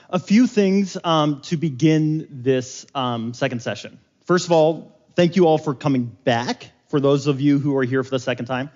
A few things to begin this second session. First of all, thank you all for coming back. For those of you who are here for the second time,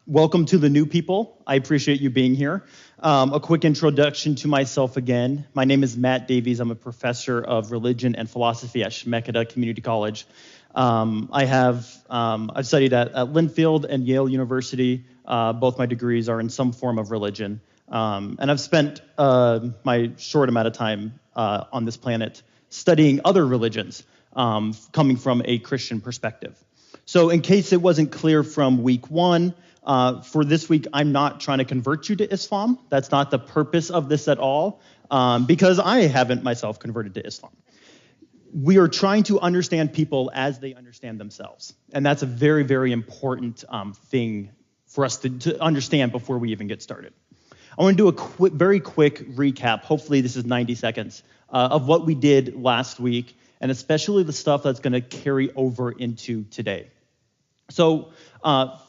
welcome to the new people. I appreciate you being here. A quick introduction to myself again. My name is Matt Davies. I'm a professor of religion and philosophy at Schmekeda Community College. I've studied at Linfield and Yale University. Both my degrees are in some form of religion. And I've spent my short amount of time on this planet studying other religions, coming from a Christian perspective. So in case it wasn't clear from week one, for this week, I'm not trying to convert you to Islam. That's not the purpose of this at all, because I haven't myself converted to Islam. We are trying to understand people as they understand themselves. And that's a very, very important thing for us to understand before we even get started. I want to do a very quick recap. Hopefully this is 90 seconds of what we did last week, and especially the stuff that's going to carry over into today. So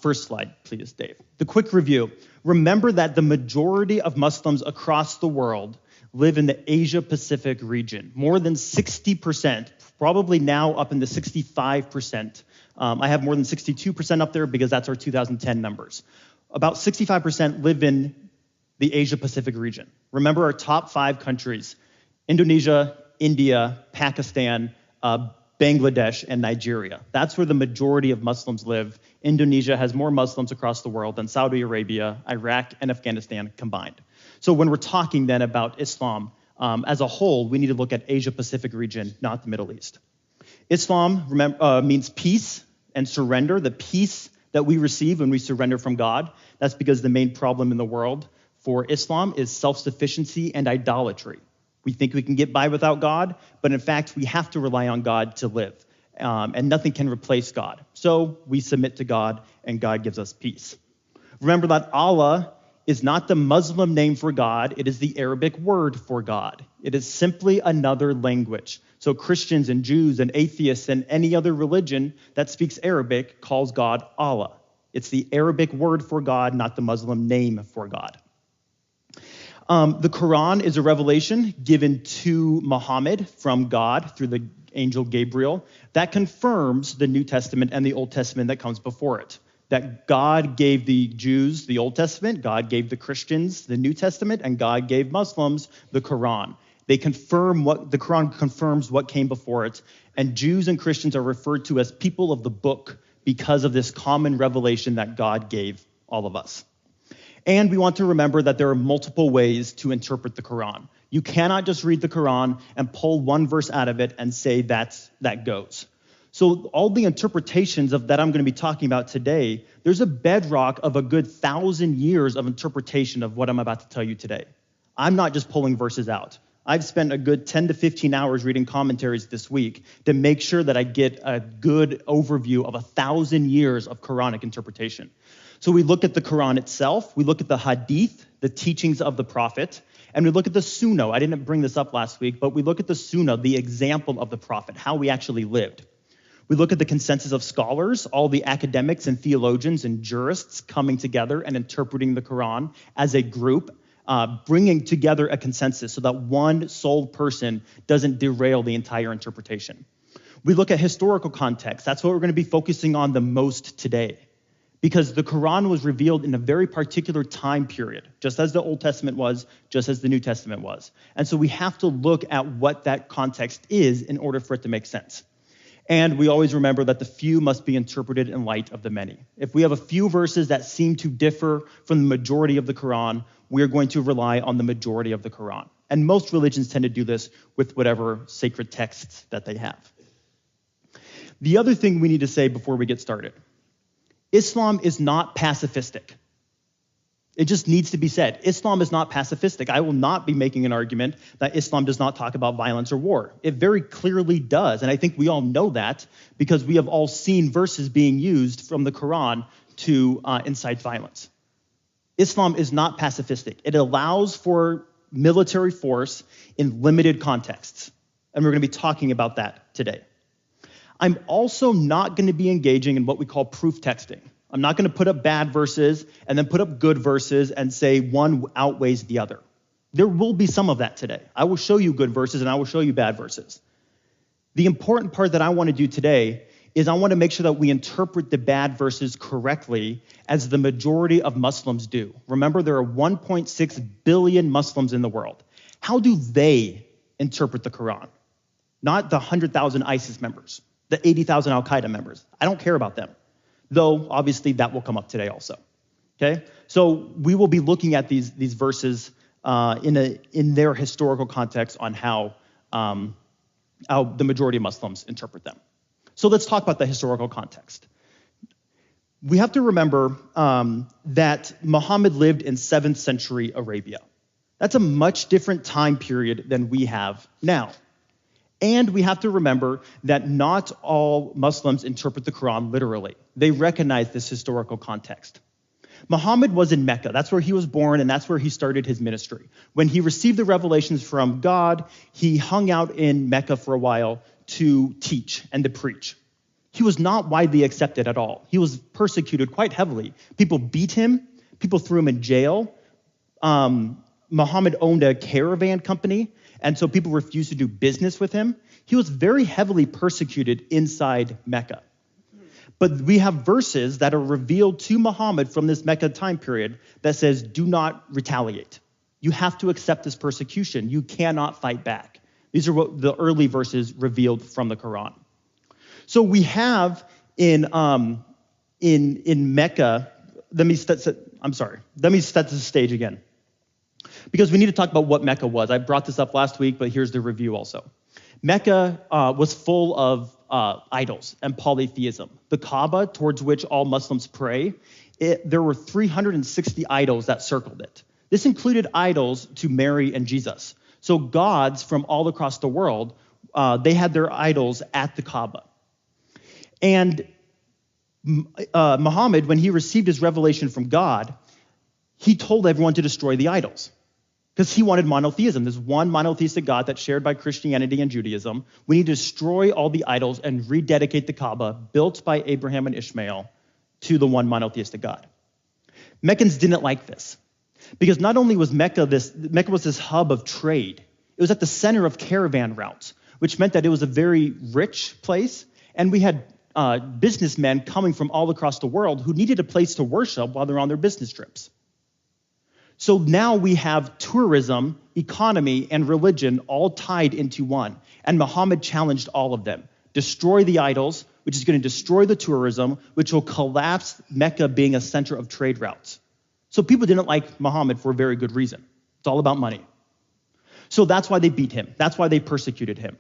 first slide, please, Dave. The quick review. Remember that the majority of Muslims across the world live in the Asia-Pacific region. More than 60%, probably now up in the 65%. I have more than 62% up there because that's our 2010 numbers. About 65% live in the Asia-Pacific region. Remember our top 5 countries: Indonesia, India, Pakistan, Bangladesh, and Nigeria. That's where the majority of Muslims live. Indonesia has more Muslims across the world than Saudi Arabia, Iraq, and Afghanistan combined. So when we're talking then about Islam as a whole, we need to look at Asia-Pacific region, not the Middle East. Islam means peace and surrender, the peace that we receive when we surrender from God. That's because the main problem in the world for Islam is self-sufficiency and idolatry. We think we can get by without God, but in fact, we have to rely on God to live, and nothing can replace God. So we submit to God, and God gives us peace. Remember that Allah is not the Muslim name for God. It is the Arabic word for God. It is simply another language. So Christians and Jews and atheists and any other religion that speaks Arabic calls God Allah. It's the Arabic word for God, not the Muslim name for God. The Quran is a revelation given to Muhammad from God through the angel Gabriel that confirms the New Testament and the Old Testament that comes before it. That God gave the Jews the Old Testament, God gave the Christians the New Testament, and God gave Muslims the Quran. The Quran confirms what came before it, and Jews and Christians are referred to as people of the book because of this common revelation that God gave all of us. And we want to remember that there are multiple ways to interpret the Quran. You cannot just read the Quran and pull one verse out of it and say that goes. So all the interpretations of that I'm going to be talking about today, there's a bedrock of a good 1,000 years of interpretation of what I'm about to tell you today. I'm not just pulling verses out. I've spent a good 10 to 15 hours reading commentaries this week to make sure that I get a good overview of 1,000 years of Quranic interpretation. So we look at the Quran itself, we look at the Hadith, the teachings of the Prophet, and we look at the Sunnah. I didn't bring this up last week, but we look at the Sunnah, the example of the Prophet, how we actually lived. We look at the consensus of scholars, all the academics and theologians and jurists coming together and interpreting the Quran as a group, bringing together a consensus so that one sole person doesn't derail the entire interpretation. We look at historical context. That's what we're going to be focusing on the most today, because the Quran was revealed in a very particular time period, just as the Old Testament was, just as the New Testament was. And so we have to look at what that context is in order for it to make sense. And we always remember that the few must be interpreted in light of the many. If we have a few verses that seem to differ from the majority of the Quran, we are going to rely on the majority of the Quran. And most religions tend to do this with whatever sacred texts that they have. The other thing we need to say before we get started: Islam is not pacifistic. It just needs to be said. Islam is not pacifistic. I will not be making an argument that Islam does not talk about violence or war. It very clearly does, and I think we all know that because we have all seen verses being used from the Quran to incite violence. Islam is not pacifistic. It allows for military force in limited contexts, and we're going to be talking about that today. I'm also not going to be engaging in what we call proof texting. I'm not going to put up bad verses and then put up good verses and say one outweighs the other. There will be some of that today. I will show you good verses and I will show you bad verses. The important part that I want to do today is I want to make sure that we interpret the bad verses correctly, as the majority of Muslims do. Remember, there are 1.6 billion Muslims in the world. How do they interpret the Quran? Not the 100,000 ISIS members, the 80,000 Al-Qaeda members. I don't care about them, though obviously that will come up today also. Okay, so we will be looking at these verses in their historical context on how the majority of Muslims interpret them. So let's talk about the historical context. We have to remember that Muhammad lived in 7th century Arabia. That's a much different time period than we have now. And we have to remember that not all Muslims interpret the Quran literally. They recognize this historical context. Muhammad was in Mecca. That's where he was born, and that's where he started his ministry. When he received the revelations from God, he hung out in Mecca for a while to teach and to preach. He was not widely accepted at all. He was persecuted quite heavily. People beat him. People threw him in jail. Muhammad owned a caravan company, and so people refused to do business with him. He was very heavily persecuted inside Mecca. But we have verses that are revealed to Muhammad from this Mecca time period that says, do not retaliate. You have to accept this persecution. You cannot fight back. These are what the early verses revealed from the Quran. So we have in Mecca, let me set the stage again, because we need to talk about what Mecca was. I brought this up last week, but here's the review also. Mecca was full of idols and polytheism. The Kaaba, towards which all Muslims pray, there were 360 idols that circled it. This included idols to Mary and Jesus. So gods from all across the world, they had their idols at the Kaaba. And Muhammad, when he received his revelation from God, he told everyone to destroy the idols, because he wanted monotheism. There's one monotheistic God that's shared by Christianity and Judaism. We need to destroy all the idols and rededicate the Kaaba, built by Abraham and Ishmael, to the one monotheistic God. Meccans didn't like this, because not only was Mecca was this hub of trade, it was at the center of caravan routes, which meant that it was a very rich place, and we had businessmen coming from all across the world who needed a place to worship while they're on their business trips. So now we have tourism, economy, and religion all tied into one. And Muhammad challenged all of them. Destroy the idols, which is going to destroy the tourism, which will collapse Mecca being a center of trade routes. So people didn't like Muhammad for a very good reason. It's all about money. So that's why they beat him. That's why they persecuted him.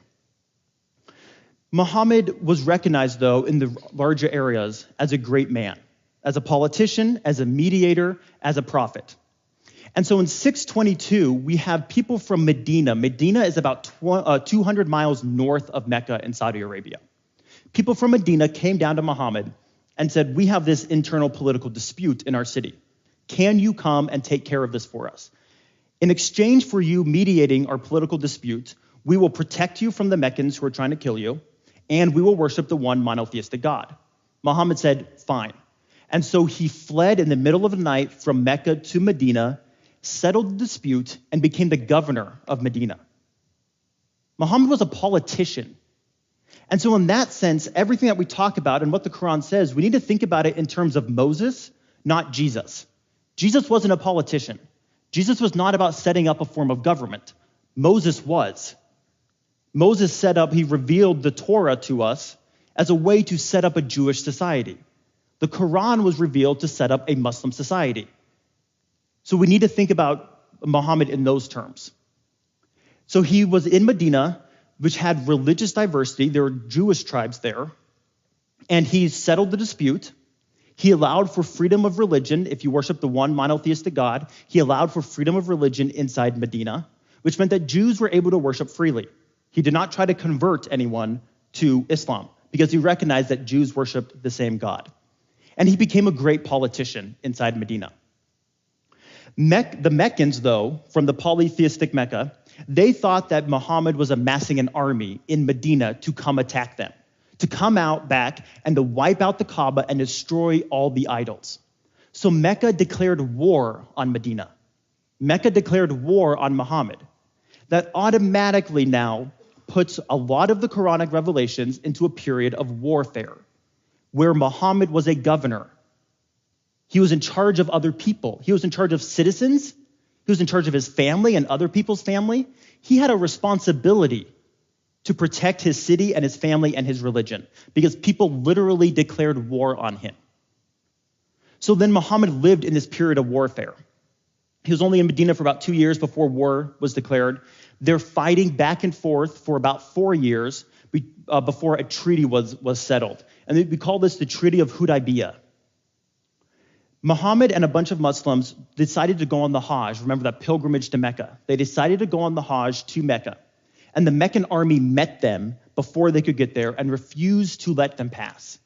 Muhammad was recognized, though, in the larger areas as a great man, as a politician, as a mediator, as a prophet. And so in 622, we have people from Medina. Medina is about 200 miles north of Mecca in Saudi Arabia. People from Medina came down to Muhammad and said, we have this internal political dispute in our city. Can you come and take care of this for us? In exchange for you mediating our political dispute, we will protect you from the Meccans who are trying to kill you, and we will worship the one monotheistic God. Muhammad said, fine. And so he fled in the middle of the night from Mecca to Medina, settled the dispute, and became the governor of Medina. Muhammad was a politician. And so in that sense, everything that we talk about and what the Quran says, we need to think about it in terms of Moses, not Jesus. Jesus wasn't a politician. Jesus was not about setting up a form of government. Moses was. Moses he revealed the Torah to us as a way to set up a Jewish society. The Quran was revealed to set up a Muslim society. So we need to think about Muhammad in those terms. So he was in Medina, which had religious diversity. There were Jewish tribes there. And he settled the dispute. He allowed for freedom of religion. If you worship the one monotheistic God, he allowed for freedom of religion inside Medina, which meant that Jews were able to worship freely. He did not try to convert anyone to Islam because he recognized that Jews worshiped the same God. And he became a great politician inside Medina. The Meccans, though, from the polytheistic Mecca, they thought that Muhammad was amassing an army in Medina to come attack them, to come out back and to wipe out the Kaaba and destroy all the idols. So Mecca declared war on Medina. Mecca declared war on Muhammad. That automatically now puts a lot of the Quranic revelations into a period of warfare, where Muhammad was a governor. He was in charge of other people. He was in charge of citizens. He was in charge of his family and other people's family. He had a responsibility to protect his city and his family and his religion, because people literally declared war on him. So then Muhammad lived in this period of warfare. He was only in Medina for about 2 years before war was declared. They're fighting back and forth for about 4 years before a treaty was settled. And we call this the Treaty of Hudaybiyah. Muhammad and a bunch of Muslims decided to go on the Hajj. Remember that pilgrimage to Mecca. They decided to go on the Hajj to Mecca. And the Meccan army met them before they could get there and refused to let them pass.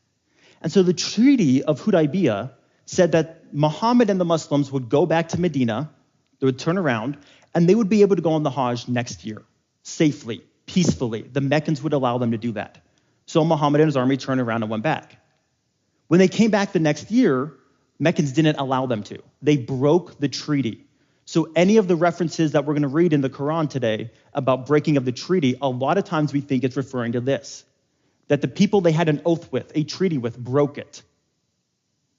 And so the Treaty of Hudaybiyah said that Muhammad and the Muslims would go back to Medina, they would turn around, and they would be able to go on the Hajj next year, safely, peacefully. The Meccans would allow them to do that. So Muhammad and his army turned around and went back. When they came back the next year, Meccans didn't allow them to. They broke the treaty. So any of the references that we're going to read in the Quran today about breaking of the treaty, a lot of times we think it's referring to this, that the people they had an oath with, a treaty with, broke it.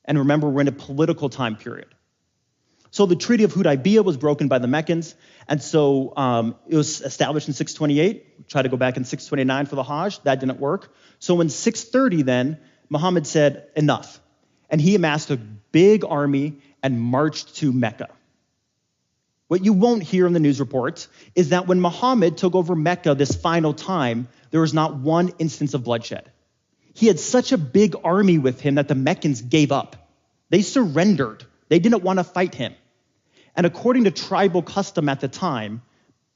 And remember, we're in a political time period. So the Treaty of Hudaybiyah was broken by the Meccans, and so it was established in 628. Tried to go back in 629 for the Hajj. That didn't work. So in 630 then, Muhammad said, enough. And he amassed a big army and marched to Mecca. What you won't hear in the news reports is that when Muhammad took over Mecca this final time, there was not one instance of bloodshed. He had such a big army with him that the Meccans gave up. They surrendered. They didn't want to fight him. And according to tribal custom at the time,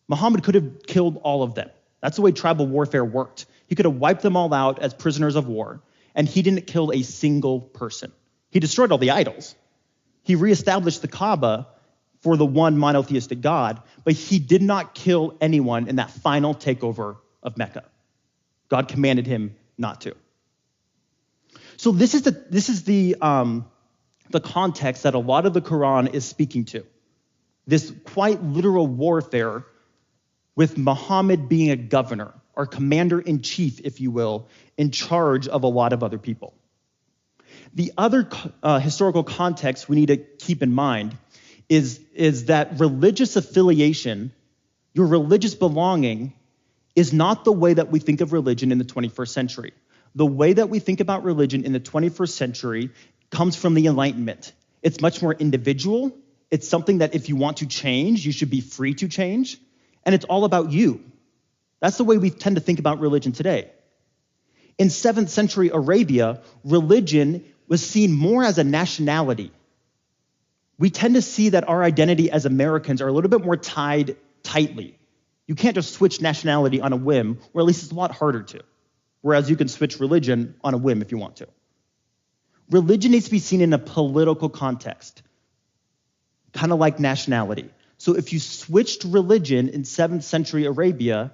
Muhammad could have killed all of them. That's the way tribal warfare worked. He could have wiped them all out as prisoners of war, and he didn't kill a single person. He destroyed all the idols. He reestablished the Kaaba for the one monotheistic God, but he did not kill anyone in that final takeover of Mecca. God commanded him not to. So this is the context that a lot of the Quran is speaking to. This quite literal warfare with Muhammad being a governor, or commander-in-chief, if you will, in charge of a lot of other people. The other historical context we need to keep in mind is that religious affiliation, your religious belonging, is not the way that we think of religion in the 21st century. The way that we think about religion in the 21st century comes from the Enlightenment. It's much more individual. It's something that if you want to change, you should be free to change. And it's all about you. That's the way we tend to think about religion today. In 7th century Arabia, religion was seen more as a nationality. We tend to see that our identity as Americans are a little bit more tied tightly. You can't just switch nationality on a whim, or at least it's a lot harder to. Whereas you can switch religion on a whim if you want to. Religion needs to be seen in a political context, kind of like nationality. So if you switched religion in 7th century Arabia,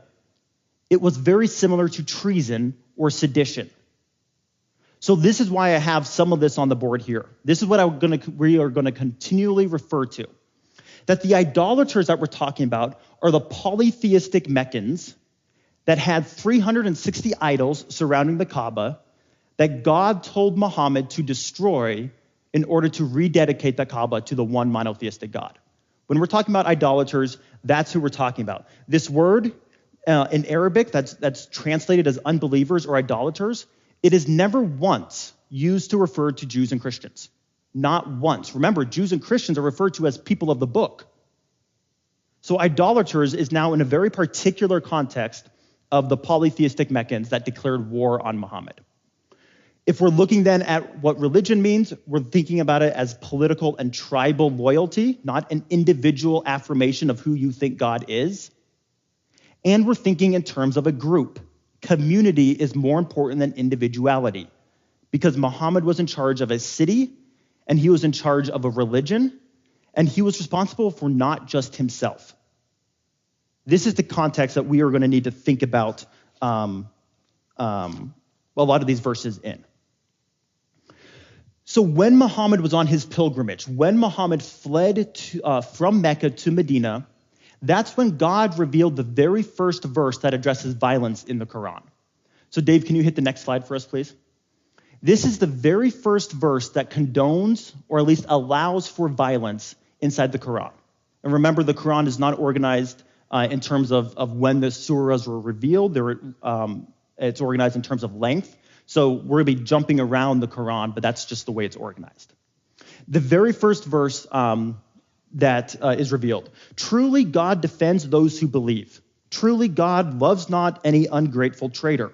it was very similar to treason or sedition. So this is why I have some of this on the board here. This is what we are going to continually refer to. That the idolaters that we're talking about are the polytheistic Meccans that had 360 idols surrounding the Kaaba that God told Muhammad to destroy in order to rededicate the Kaaba to the one monotheistic God. When we're talking about idolaters, that's who we're talking about. This word in Arabic that's translated as unbelievers or idolaters, it is never once used to refer to Jews and Christians. Not once. Remember, Jews and Christians are referred to as people of the book. So idolaters is now in a very particular context of the polytheistic Meccans that declared war on Muhammad. If we're looking then at what religion means, we're thinking about it as political and tribal loyalty, not an individual affirmation of who you think God is. And we're thinking in terms of a group. Community is more important than individuality because Muhammad was in charge of a city and he was in charge of a religion and he was responsible for not just himself. This is the context that we are going to need to think about a lot of these verses in. So when Muhammad was on his pilgrimage, when Muhammad fled from Mecca to Medina, that's when God revealed the very first verse that addresses violence in the Quran. So Dave, can you hit the next slide for us, please? This is the very first verse that condones, or at least allows for violence inside the Quran. And remember, the Quran is not organized in terms of when the surahs were revealed. It's organized in terms of length. So we're going to be jumping around the Quran, but that's just the way it's organized. The very first verse that is revealed. Truly God defends those who believe. Truly God loves not any ungrateful traitor.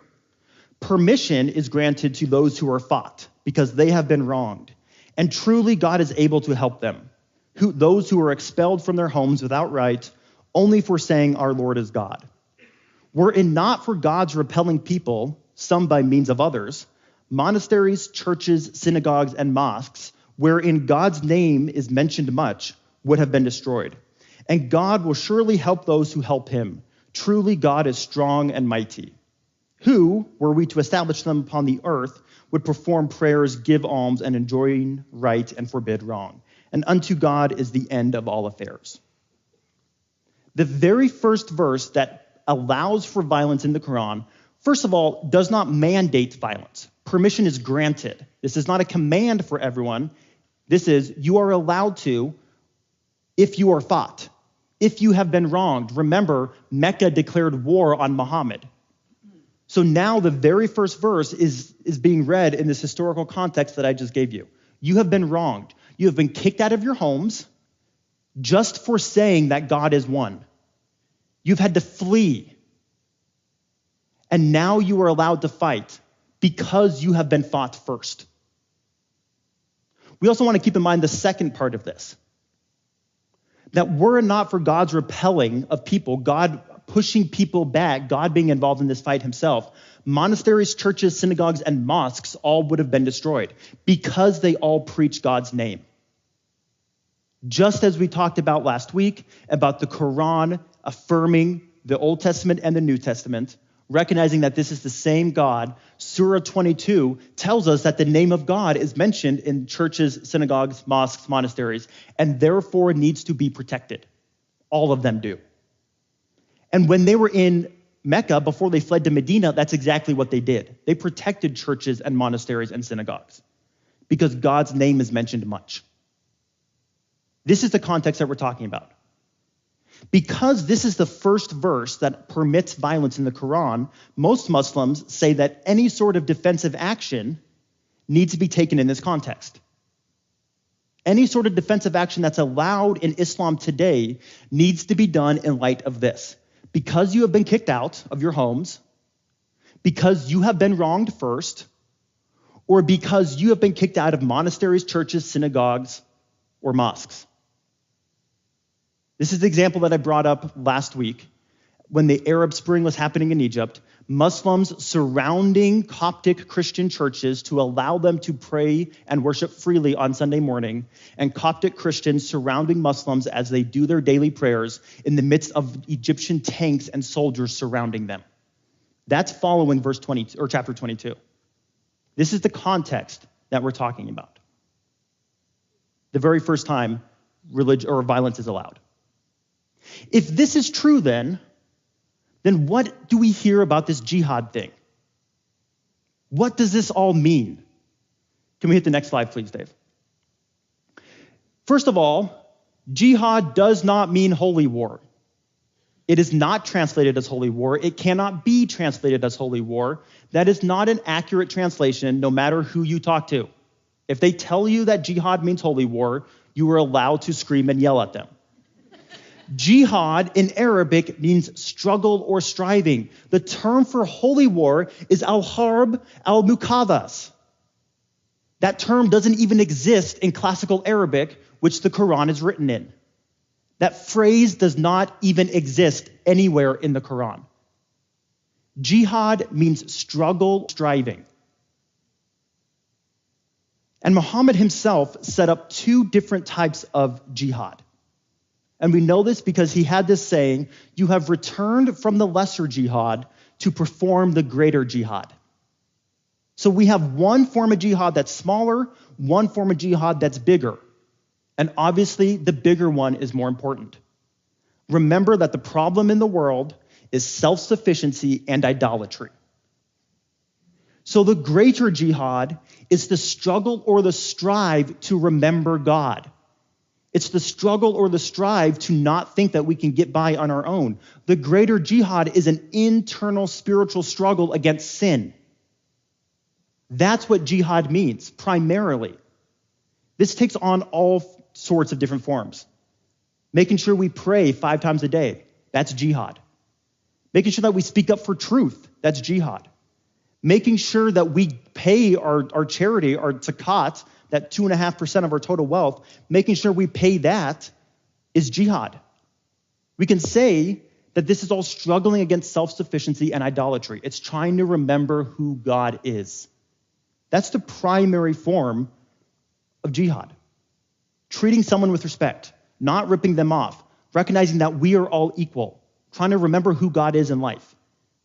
Permission is granted to those who are fought because they have been wronged. And truly God is able to help them. Those who are expelled from their homes without right, only for saying our Lord is God. Were it not for God's repelling people, some by means of others, monasteries, churches, synagogues, and mosques, wherein God's name is mentioned much, would have been destroyed. And God will surely help those who help him. Truly God is strong and mighty. Who, were we to establish them upon the earth, would perform prayers, give alms, and enjoin right and forbid wrong. And unto God is the end of all affairs. The very first verse that allows for violence in the Quran, first of all, does not mandate violence. Permission is granted. This is not a command for everyone. This is, you are allowed to if you are fought, if you have been wronged. Remember, Mecca declared war on Muhammad. So now the very first verse is being read in this historical context that I just gave you. You have been wronged. You have been kicked out of your homes just for saying that God is one. You've had to flee. And now you are allowed to fight because you have been fought first. We also want to keep in mind the second part of this. That were it not for God's repelling of people, God pushing people back, God being involved in this fight himself, monasteries, churches, synagogues, and mosques all would have been destroyed because they all preach God's name. Just as we talked about last week about the Quran affirming the Old Testament and the New Testament, recognizing that this is the same God, Surah 22 tells us that the name of God is mentioned in churches, synagogues, mosques, monasteries, and therefore needs to be protected. All of them do. And when they were in Mecca, before they fled to Medina, that's exactly what they did. They protected churches and monasteries and synagogues because God's name is mentioned much. This is the context that we're talking about. Because this is the first verse that permits violence in the Quran, most Muslims say that any sort of defensive action needs to be taken in this context. Any sort of defensive action that's allowed in Islam today needs to be done in light of this. Because you have been kicked out of your homes, because you have been wronged first, or because you have been kicked out of monasteries, churches, synagogues, or mosques. This is the example that I brought up last week when the Arab Spring was happening in Egypt. Muslims surrounding Coptic Christian churches to allow them to pray and worship freely on Sunday morning, and Coptic Christians surrounding Muslims as they do their daily prayers in the midst of Egyptian tanks and soldiers surrounding them. That's following verse 22 or chapter 22. This is the context that we're talking about. The very first time religion or violence is allowed. If this is true, then what do we hear about this jihad thing? What does this all mean? Can we hit the next slide, please, Dave? First of all, jihad does not mean holy war. It is not translated as holy war. It cannot be translated as holy war. That is not an accurate translation, no matter who you talk to. If they tell you that jihad means holy war, you are allowed to scream and yell at them. Jihad in Arabic means struggle or striving. The term for holy war is al-harb al-muqaddas. That term doesn't even exist in classical Arabic, which the Quran is written in. That phrase does not even exist anywhere in the Quran. Jihad means struggle, striving. And Muhammad himself set up two different types of jihad. And we know this because he had this saying, you have returned from the lesser jihad to perform the greater jihad. So we have one form of jihad that's smaller, one form of jihad that's bigger. And obviously, the bigger one is more important. Remember that the problem in the world is self-sufficiency and idolatry. So the greater jihad is the struggle or the strive to remember God. It's the struggle or the strive to not think that we can get by on our own. The greater jihad is an internal spiritual struggle against sin. That's what jihad means, primarily. This takes on all sorts of different forms. Making sure we pray 5 times a day, that's jihad. Making sure that we speak up for truth, that's jihad. Making sure that we pay our charity, our zakat, that 2.5% of our total wealth, making sure we pay that is jihad. We can say that this is all struggling against self-sufficiency and idolatry. It's trying to remember who God is. That's the primary form of jihad. Treating someone with respect, not ripping them off, recognizing that we are all equal, trying to remember who God is in life.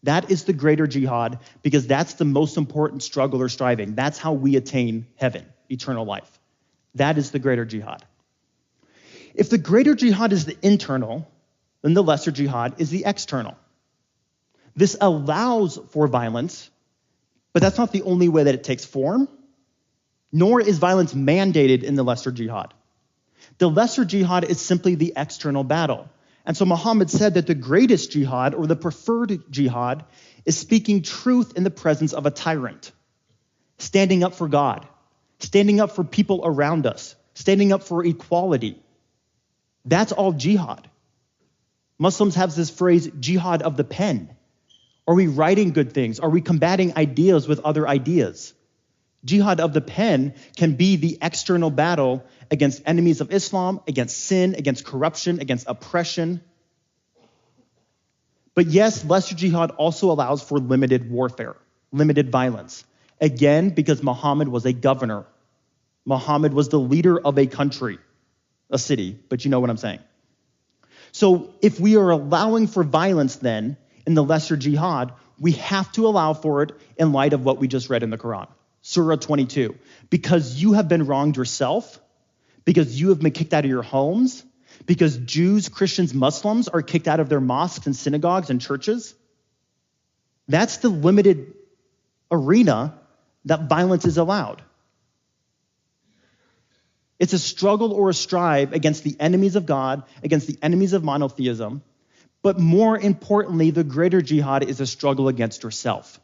That is the greater jihad because that's the most important struggle or striving. That's how we attain heaven, eternal life. That is the greater jihad. If the greater jihad is the internal, then the lesser jihad is the external. This allows for violence, but that's not the only way that it takes form, nor is violence mandated in the lesser jihad. The lesser jihad is simply the external battle. And so Muhammad said that the greatest jihad, or the preferred jihad, is speaking truth in the presence of a tyrant, standing up for God, standing up for people around us, standing up for equality. That's all jihad. Muslims have this phrase, jihad of the pen. Are we writing good things? Are we combating ideas with other ideas? Jihad of the pen can be the external battle against enemies of Islam, against sin, against corruption, against oppression. But yes, lesser jihad also allows for limited warfare, limited violence. Again, because Muhammad was a governor. Muhammad was the leader of a country, a city, but you know what I'm saying. So if we are allowing for violence then in the lesser jihad, we have to allow for it in light of what we just read in the Quran. Surah 22, because you have been wronged yourself, because you have been kicked out of your homes, because Jews, Christians, Muslims are kicked out of their mosques and synagogues and churches. That's the limited arena that violence is allowed. It's a struggle or a strive against the enemies of God, against the enemies of monotheism, but more importantly, the greater jihad is a struggle against yourself.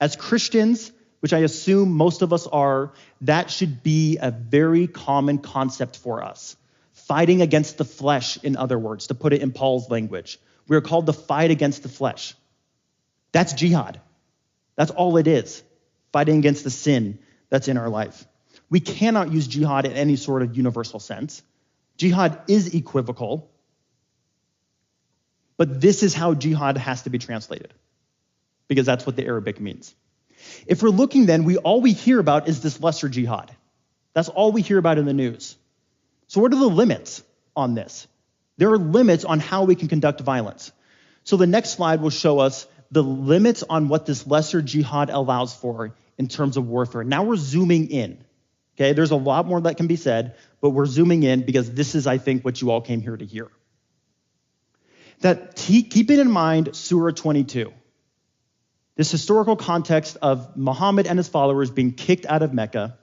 As Christians, which I assume most of us are, that should be a very common concept for us. Fighting against the flesh, in other words, to put it in Paul's language. We are called to fight against the flesh. That's jihad. That's all it is, fighting against the sin that's in our life. We cannot use jihad in any sort of universal sense. Jihad is equivocal, but this is how jihad has to be translated, because that's what the Arabic means. If we're looking then, all we hear about is this lesser jihad. That's all we hear about in the news. So what are the limits on this? There are limits on how we can conduct violence. So the next slide will show us the limits on what this lesser jihad allows for in terms of warfare. Now we're zooming in. Okay, there's a lot more that can be said, but we're zooming in because this is, I think, what you all came here to hear. That keeping in mind Surah 22, this historical context of Muhammad and his followers being kicked out of Mecca,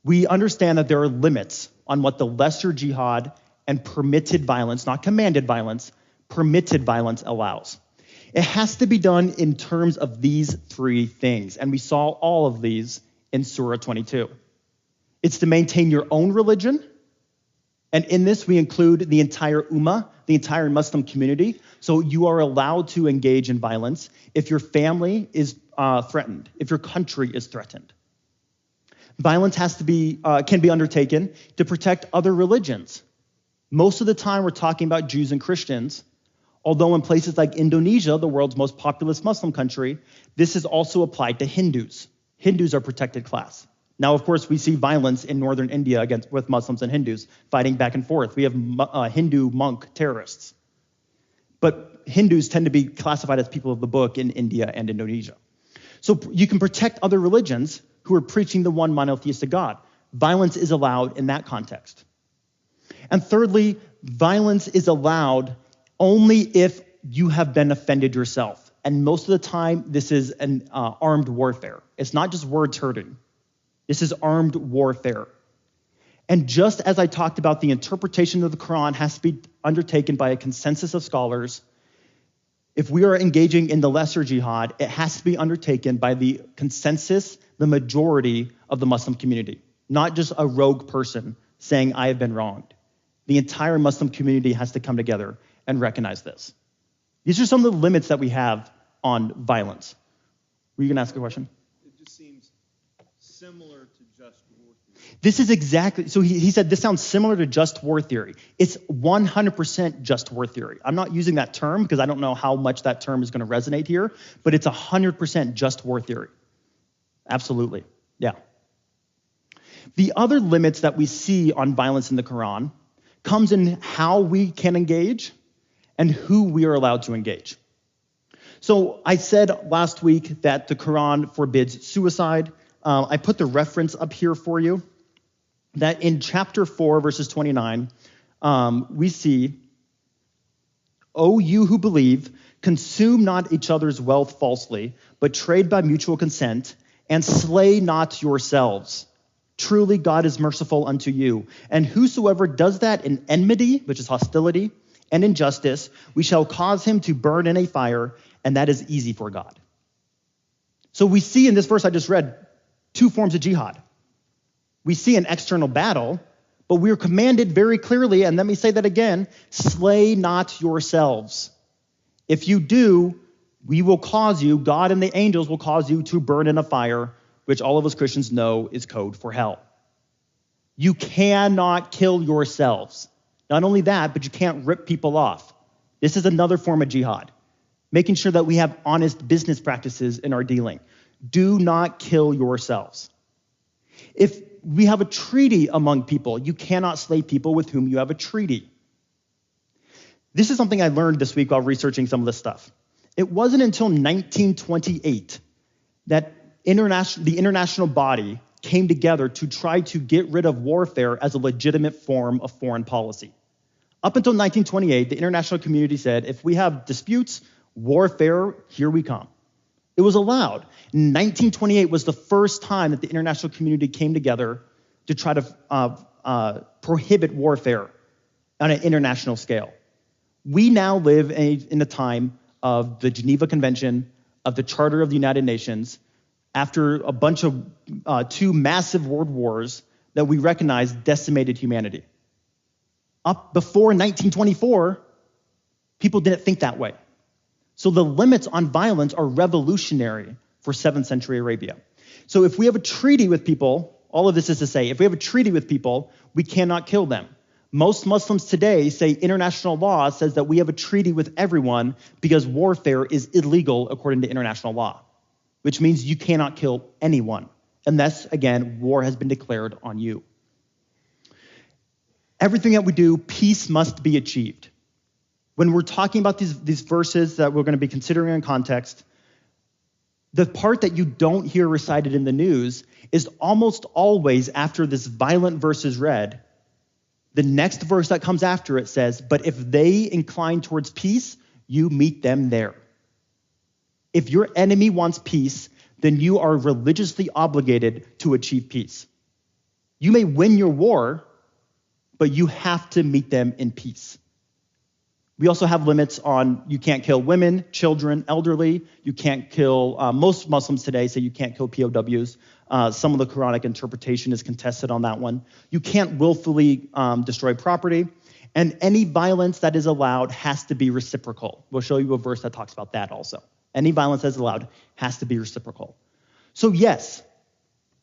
we understand that there are limits on what the lesser jihad and permitted violence, not commanded violence, permitted violence allows. It has to be done in terms of these 3 things, and we saw all of these in Surah 22. It's to maintain your own religion, and in this we include the entire ummah, the entire Muslim community, so you are allowed to engage in violence if your family is threatened, if your country is threatened. Violence can be undertaken to protect other religions. Most of the time we're talking about Jews and Christians, although in places like Indonesia, the world's most populous Muslim country, this is also applied to Hindus. Hindus are protected class. Now, of course, we see violence in northern India with Muslims and Hindus fighting back and forth. We have Hindu monk terrorists. But Hindus tend to be classified as people of the book in India and Indonesia. So you can protect other religions who are preaching the one monotheistic God. Violence is allowed in that context. And thirdly, violence is allowed only if you have been offended yourself. And most of the time, this is an armed warfare. It's not just words hurting. This is armed warfare. And just as I talked about, the interpretation of the Quran has to be undertaken by a consensus of scholars. If we are engaging in the lesser jihad, it has to be undertaken by the consensus, the majority of the Muslim community, not just a rogue person saying, I have been wronged. The entire Muslim community has to come together and recognize this. These are some of the limits that we have on violence. Were you going to ask a question? It just seems similar to just war theory. This is exactly, so he said this sounds similar to just war theory. It's 100% just war theory. I'm not using that term because I don't know how much that term is going to resonate here, but it's 100% just war theory. Absolutely, yeah. The other limits that we see on violence in the Quran comes in how we can engage and who we are allowed to engage. So I said last week that the Quran forbids suicide. I put the reference up here for you, that in chapter 4, verses 29, we see, O you who believe, consume not each other's wealth falsely, but trade by mutual consent, and slay not yourselves. Truly God is merciful unto you. And whosoever does that in enmity, which is hostility, and injustice, we shall cause him to burn in a fire, and that is easy for God. So we see in this verse I just read 2 forms of jihad. We see an external battle, but we are commanded very clearly, and let me say that again, slay not yourselves. If you do, we will cause you, God and the angels will cause you to burn in a fire, which all of us Christians know is code for hell. You cannot kill yourselves. Not only that, but you can't rip people off. This is another form of jihad, making sure that we have honest business practices in our dealing. Do not kill yourselves. If we have a treaty among people, you cannot slay people with whom you have a treaty. This is something I learned this week while researching some of this stuff. It wasn't until 1928 that the international body came together to try to get rid of warfare as a legitimate form of foreign policy. Up until 1928, the international community said, if we have disputes, warfare, here we come. It was allowed. 1928 was the first time that the international community came together to try to prohibit warfare on an international scale. We now live in a time of the Geneva Convention, of the Charter of the United Nations, after a bunch of 2 massive world wars that we recognize decimated humanity. Up before 1924, people didn't think that way. So the limits on violence are revolutionary for 7th century Arabia. So if we have a treaty with people, all of this is to say, if we have a treaty with people, we cannot kill them. Most Muslims today say international law says that we have a treaty with everyone because warfare is illegal according to international law, which means you cannot kill anyone unless, again, war has been declared on you. Everything that we do, peace must be achieved. When we're talking about these verses that we're going to be considering in context, the part that you don't hear recited in the news is almost always after this violent verse is read, the next verse that comes after it says, but if they incline towards peace, you meet them there. If your enemy wants peace, then you are religiously obligated to achieve peace. You may win your war, but you have to meet them in peace. We also have limits on you can't kill women, children, elderly. You can't kill, most Muslims today say you can't kill POWs. Some of the Quranic interpretation is contested on that one. You can't willfully destroy property. And any violence that is allowed has to be reciprocal. We'll show you a verse that talks about that also. Any violence that is allowed has to be reciprocal. So yes,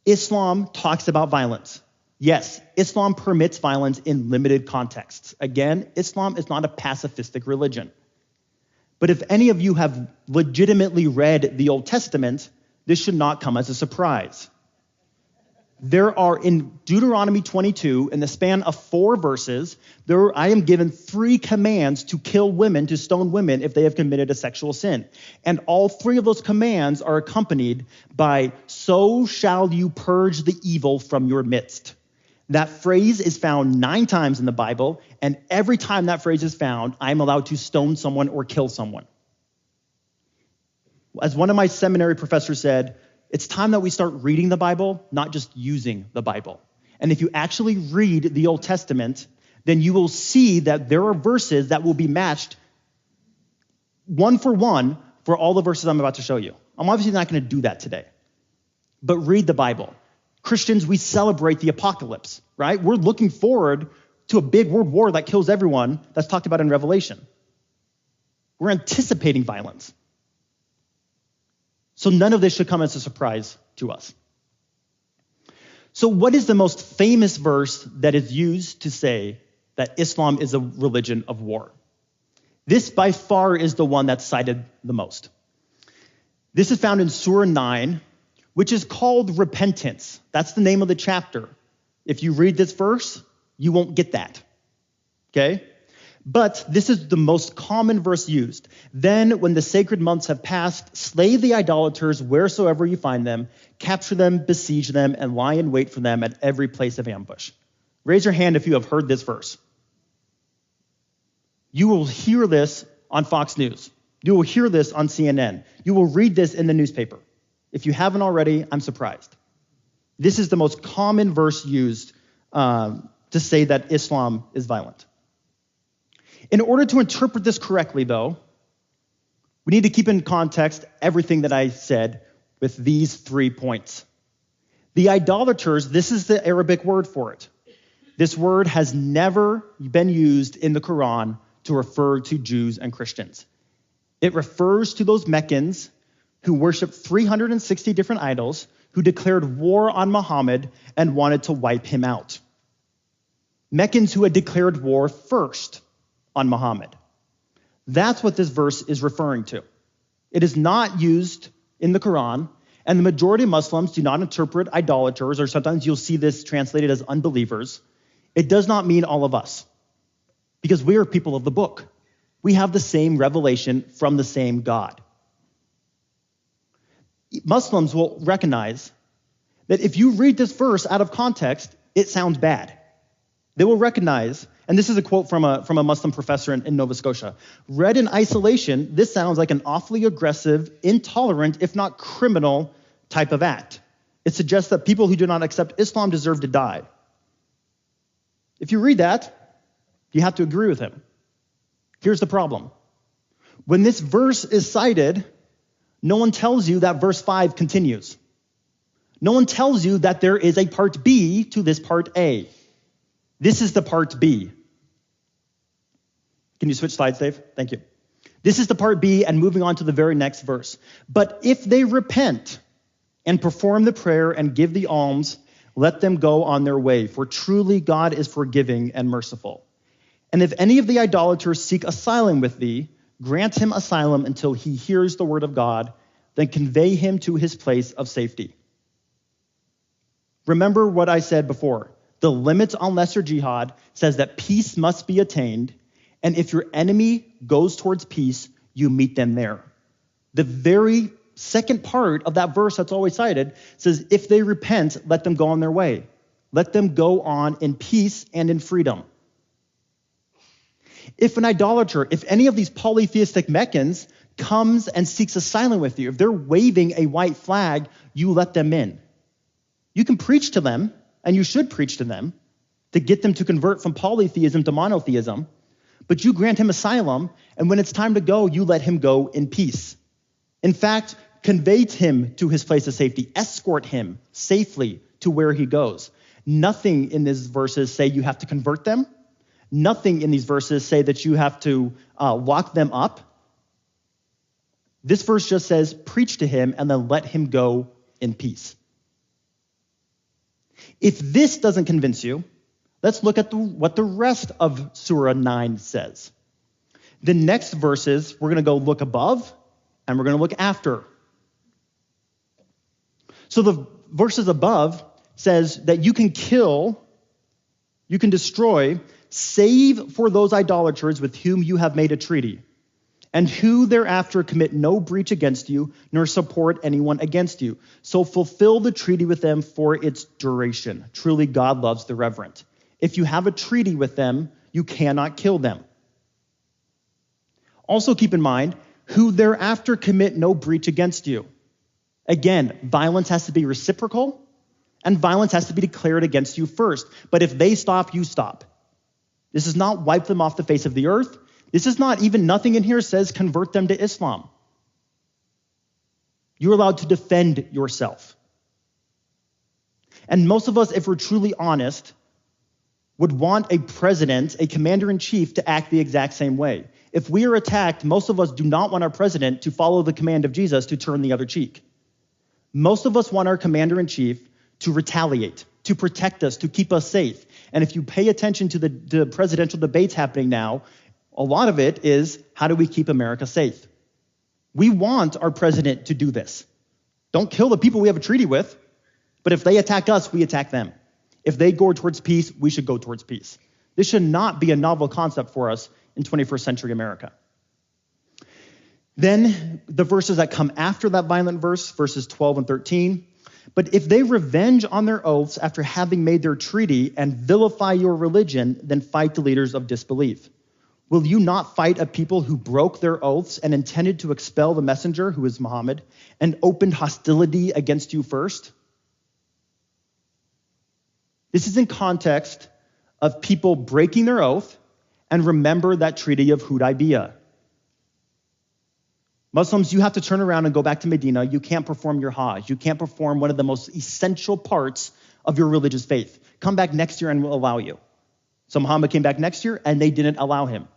Islam talks about violence. Yes, Islam permits violence in limited contexts. Again, Islam is not a pacifistic religion. But if any of you have legitimately read the Old Testament, this should not come as a surprise. There are in Deuteronomy 22, in the span of 4 verses, I am given 3 commands to kill women, to stone women if they have committed a sexual sin. And all 3 of those commands are accompanied by, so shall you purge the evil from your midst. That phrase is found 9 times in the Bible, and every time that phrase is found, I'm allowed to stone someone or kill someone. As one of my seminary professors said, it's time that we start reading the Bible, not just using the Bible. And if you actually read the Old Testament, then you will see that there are verses that will be matched one for all the verses I'm about to show you. I'm obviously not going to do that today. But read the Bible. Christians, we celebrate the apocalypse, right? We're looking forward to a big world war that kills everyone that's talked about in Revelation. We're anticipating violence. So none of this should come as a surprise to us. So what is the most famous verse that is used to say that Islam is a religion of war? This by far is the one that's cited the most. This is found in Surah 9, which is called repentance. That's the name of the chapter. If you read this verse, you won't get that, okay? But this is the most common verse used. Then, when the sacred months have passed, slay the idolaters wheresoever you find them, capture them, besiege them, and lie in wait for them at every place of ambush. Raise your hand if you have heard this verse. You will hear this on Fox News. You will hear this on CNN. You will read this in the newspaper. If you haven't already, I'm surprised. This is the most common verse used to say that Islam is violent. In order to interpret this correctly, though, we need to keep in context everything that I said with these 3 points. The idolaters, this is the Arabic word for it. This word has never been used in the Quran to refer to Jews and Christians. It refers to those Meccans who worshiped 360 different idols, who declared war on Muhammad and wanted to wipe him out. Meccans who had declared war first on Muhammad. That's what this verse is referring to. It is not used in the Quran, and the majority of Muslims do not interpret idolaters, or sometimes you'll see this translated as unbelievers. It does not mean all of us, because we are people of the book. We have the same revelation from the same God. Muslims will recognize that if you read this verse out of context, it sounds bad. They will recognize, and this is a quote from a Muslim professor in Nova Scotia, read in isolation, this sounds like an awfully aggressive, intolerant, if not criminal type of act. It suggests that people who do not accept Islam deserve to die. If you read that, you have to agree with him. Here's the problem. When this verse is cited, no one tells you that verse 5 continues. No one tells you that there is a part B to this part A. This is the part B. Can you switch slides, Dave? Thank you. This is the part B, and moving on to the very next verse. But if they repent and perform the prayer and give the alms, let them go on their way, for truly God is forgiving and merciful. And if any of the idolaters seek asylum with thee, grant him asylum until he hears the word of God, then convey him to his place of safety. Remember what I said before. The limits on lesser jihad says that peace must be attained, and if your enemy goes towards peace, you meet them there. The very second part of that verse that's always cited says, if they repent, let them go on their way. Let them go on in peace and in freedom. If an idolater, if any of these polytheistic Meccans comes and seeks asylum with you, if they're waving a white flag, you let them in. You can preach to them, and you should preach to them to get them to convert from polytheism to monotheism, but you grant him asylum, and when it's time to go, you let him go in peace. In fact, convey him to his place of safety, escort him safely to where he goes. Nothing in these verses say you have to convert them. Nothing in these verses say that you have to lock them up. This verse just says, preach to him and then let him go in peace. If this doesn't convince you, let's look at what the rest of Surah 9 says. The next verses, we're going to go look above and we're going to look after. So the verses above says that you can kill, you can destroy, save for those idolaters with whom you have made a treaty, and who thereafter commit no breach against you, nor support anyone against you. So fulfill the treaty with them for its duration. Truly, God loves the reverent. If you have a treaty with them, you cannot kill them. Also keep in mind, who thereafter commit no breach against you. Again, violence has to be reciprocal, and violence has to be declared against you first. But if they stop, you stop. This is not wipe them off the face of the earth. This is not even, nothing in here says convert them to Islam. You're allowed to defend yourself. And most of us, if we're truly honest, would want a president, a commander-in-chief, to act the exact same way. If we are attacked, most of us do not want our president to follow the command of Jesus to turn the other cheek. Most of us want our commander-in-chief to retaliate, to protect us, to keep us safe. And if you pay attention to the presidential debates happening now, a lot of it is, how do we keep America safe? We want our president to do this. Don't kill the people we have a treaty with, but if they attack us, we attack them. If they go towards peace, we should go towards peace. This should not be a novel concept for us in 21st century America. Then the verses that come after that violent verse, verses 12 and 13. But if they revenge on their oaths after having made their treaty and vilify your religion, then fight the leaders of disbelief. Will you not fight a people who broke their oaths and intended to expel the messenger, who is Muhammad, and opened hostility against you first? This is in context of people breaking their oath, and remember that treaty of Hudaybiyah. Muslims, you have to turn around and go back to Medina. You can't perform your Hajj. You can't perform one of the most essential parts of your religious faith. Come back next year and we'll allow you. So Muhammad came back next year and they didn't allow him.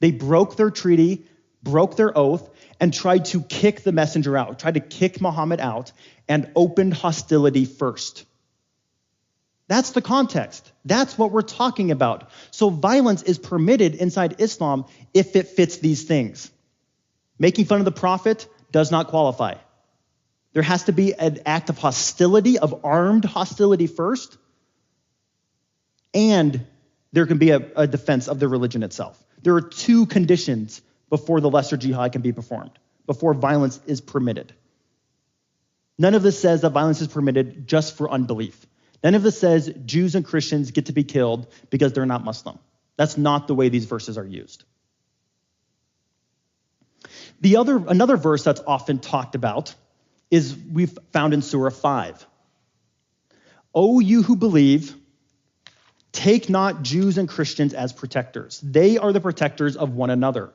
They broke their treaty, broke their oath, and tried to kick the messenger out, tried to kick Muhammad out, and opened hostility first. That's the context. That's what we're talking about. So violence is permitted inside Islam if it fits these things. Making fun of the prophet does not qualify. There has to be an act of hostility, of armed hostility first, and there can be a defense of the religion itself. There are two conditions before the lesser jihad can be performed, before violence is permitted. None of this says that violence is permitted just for unbelief. None of this says Jews and Christians get to be killed because they're not Muslim. That's not the way these verses are used. Another verse that's often talked about is we've found in Surah 5. O you who believe, take not Jews and Christians as protectors. They are the protectors of one another.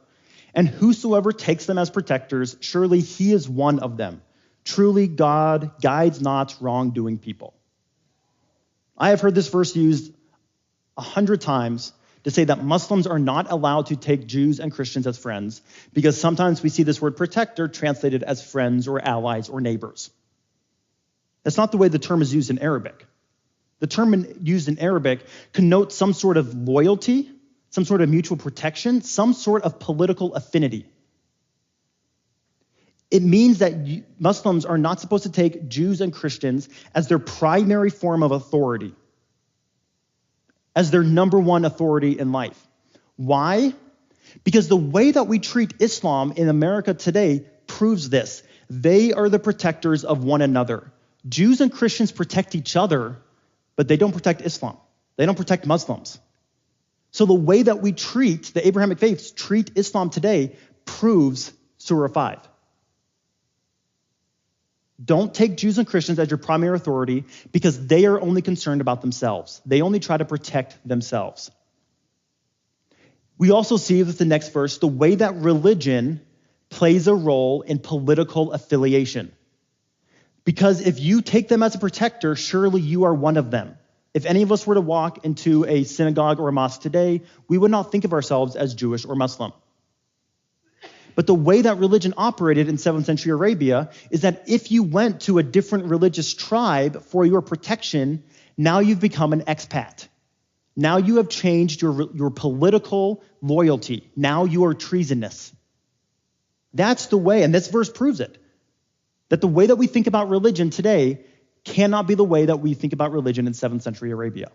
And whosoever takes them as protectors, surely he is one of them. Truly God guides not wrongdoing people. I have heard this verse used 100 times to say that Muslims are not allowed to take Jews and Christians as friends, because sometimes we see this word protector translated as friends or allies or neighbors. That's not the way the term is used in Arabic. The term used in Arabic connotes some sort of loyalty, some sort of mutual protection, some sort of political affinity. It means that Muslims are not supposed to take Jews and Christians as their primary form of authority, as their number one authority in life. Why? Because the way that we treat Islam in America today proves this. They are the protectors of one another. Jews and Christians protect each other, but they don't protect Islam. They don't protect Muslims. So the way that we treat, the Abrahamic faiths treat Islam today proves Surah 5. Don't take Jews and Christians as your primary authority because they are only concerned about themselves. They only try to protect themselves. We also see with the next verse the way that religion plays a role in political affiliation. Because if you take them as a protector, surely you are one of them. If any of us were to walk into a synagogue or a mosque today, we would not think of ourselves as Jewish or Muslim. But the way that religion operated in 7th century Arabia is that if you went to a different religious tribe for your protection, now you've become an expat. Now you have changed your political loyalty. Now you are treasonous. That's the way, and this verse proves it, that the way that we think about religion today cannot be the way that we think about religion in 7th century Arabia.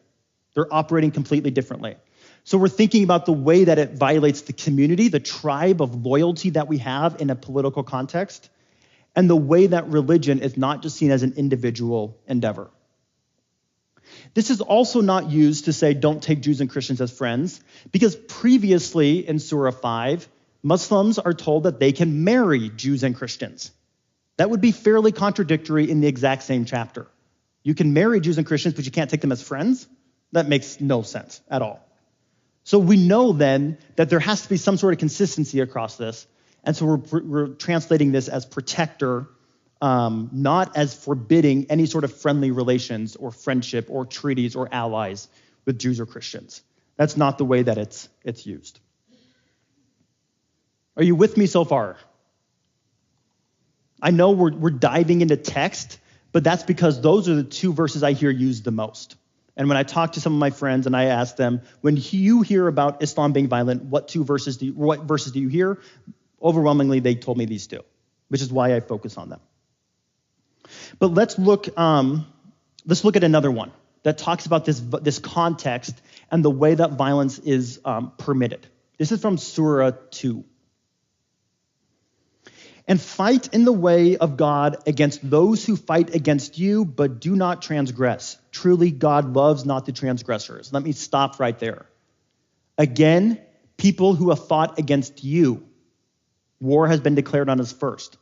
They're operating completely differently. So we're thinking about the way that it violates the community, the tribe of loyalty that we have in a political context, and the way that religion is not just seen as an individual endeavor. This is also not used to say don't take Jews and Christians as friends, because previously in Surah 5, Muslims are told that they can marry Jews and Christians. That would be fairly contradictory in the exact same chapter. You can marry Jews and Christians, but you can't take them as friends? That makes no sense at all. So we know then that there has to be some sort of consistency across this, and so we're translating this as protector, not as forbidding any sort of friendly relations or friendship or treaties or allies with Jews or Christians. That's not the way that it's used. Are you with me so far? I know we're diving into text, but that's because those are the two verses I hear used the most. And when I talk to some of my friends and I ask them, when you hear about Islam being violent, what verses do you hear? Overwhelmingly, they told me these two, which is why I focus on them. But let's look at another one that talks about this context and the way that violence is permitted. This is from Surah 2. And fight in the way of God against those who fight against you, but do not transgress. Truly, God loves not the transgressors. Let me stop right there. Again, people who have fought against you, war has been declared on us first.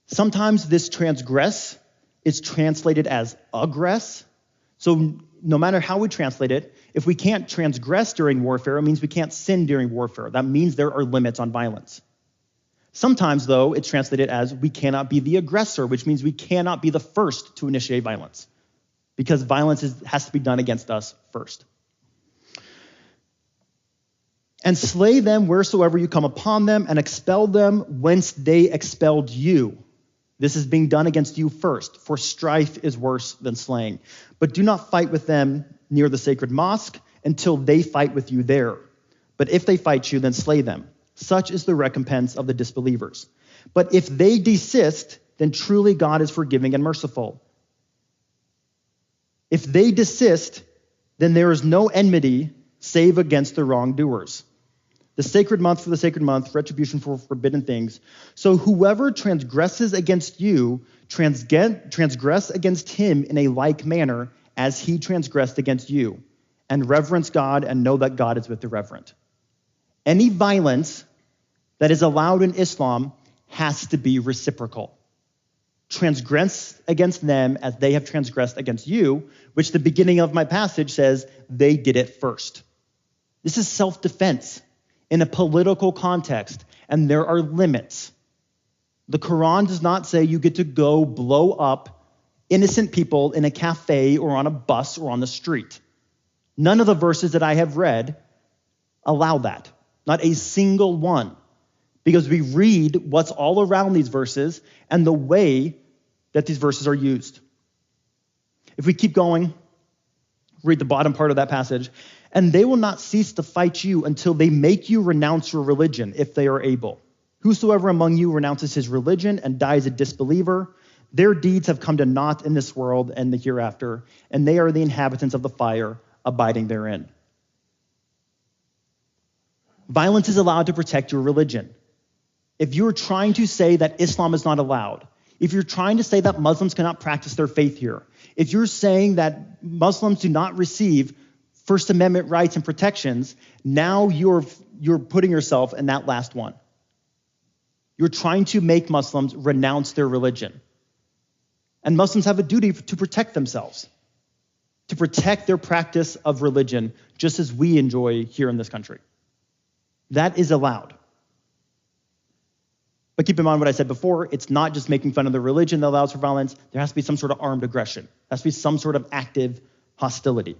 Sometimes this transgress is translated as aggress. So no matter how we translate it, if we can't transgress during warfare, it means we can't sin during warfare. That means there are limits on violence. Sometimes, though, it's translated as we cannot be the aggressor, which means we cannot be the first to initiate violence, because violence has to be done against us first. And slay them wheresoever you come upon them, and expel them whence they expelled you. This is being done against you first, for strife is worse than slaying. But do not fight with them near the sacred mosque until they fight with you there. But if they fight you, then slay them. Such is the recompense of the disbelievers. But if they desist, then truly God is forgiving and merciful. If they desist, then there is no enmity save against the wrongdoers. The sacred month for the sacred month, retribution for forbidden things. So whoever transgresses against you, transgress against him in a like manner as he transgressed against you. And reverence God and know that God is with the reverent. Any violence that is allowed in Islam has to be reciprocal. Transgress against them as they have transgressed against you, which the beginning of my passage says they did it first. This is self-defense in a political context, and there are limits. The Quran does not say you get to go blow up innocent people in a cafe or on a bus or on the street. None of the verses that I have read allow that. Not a single one. Because we read what's all around these verses and the way that these verses are used. If we keep going, read the bottom part of that passage. And they will not cease to fight you until they make you renounce your religion, if they are able. Whosoever among you renounces his religion and dies a disbeliever, their deeds have come to naught in this world and the hereafter, and they are the inhabitants of the fire, abiding therein. Violence is allowed to protect your religion. If you're trying to say that Islam is not allowed, if you're trying to say that Muslims cannot practice their faith here, if you're saying that Muslims do not receive First Amendment rights and protections, now you're putting yourself in that last one. You're trying to make Muslims renounce their religion. And Muslims have a duty to protect themselves, to protect their practice of religion, just as we enjoy here in this country. That is allowed. But keep in mind what I said before, it's not just making fun of the religion that allows for violence. There has to be some sort of armed aggression. There has to be some sort of active hostility.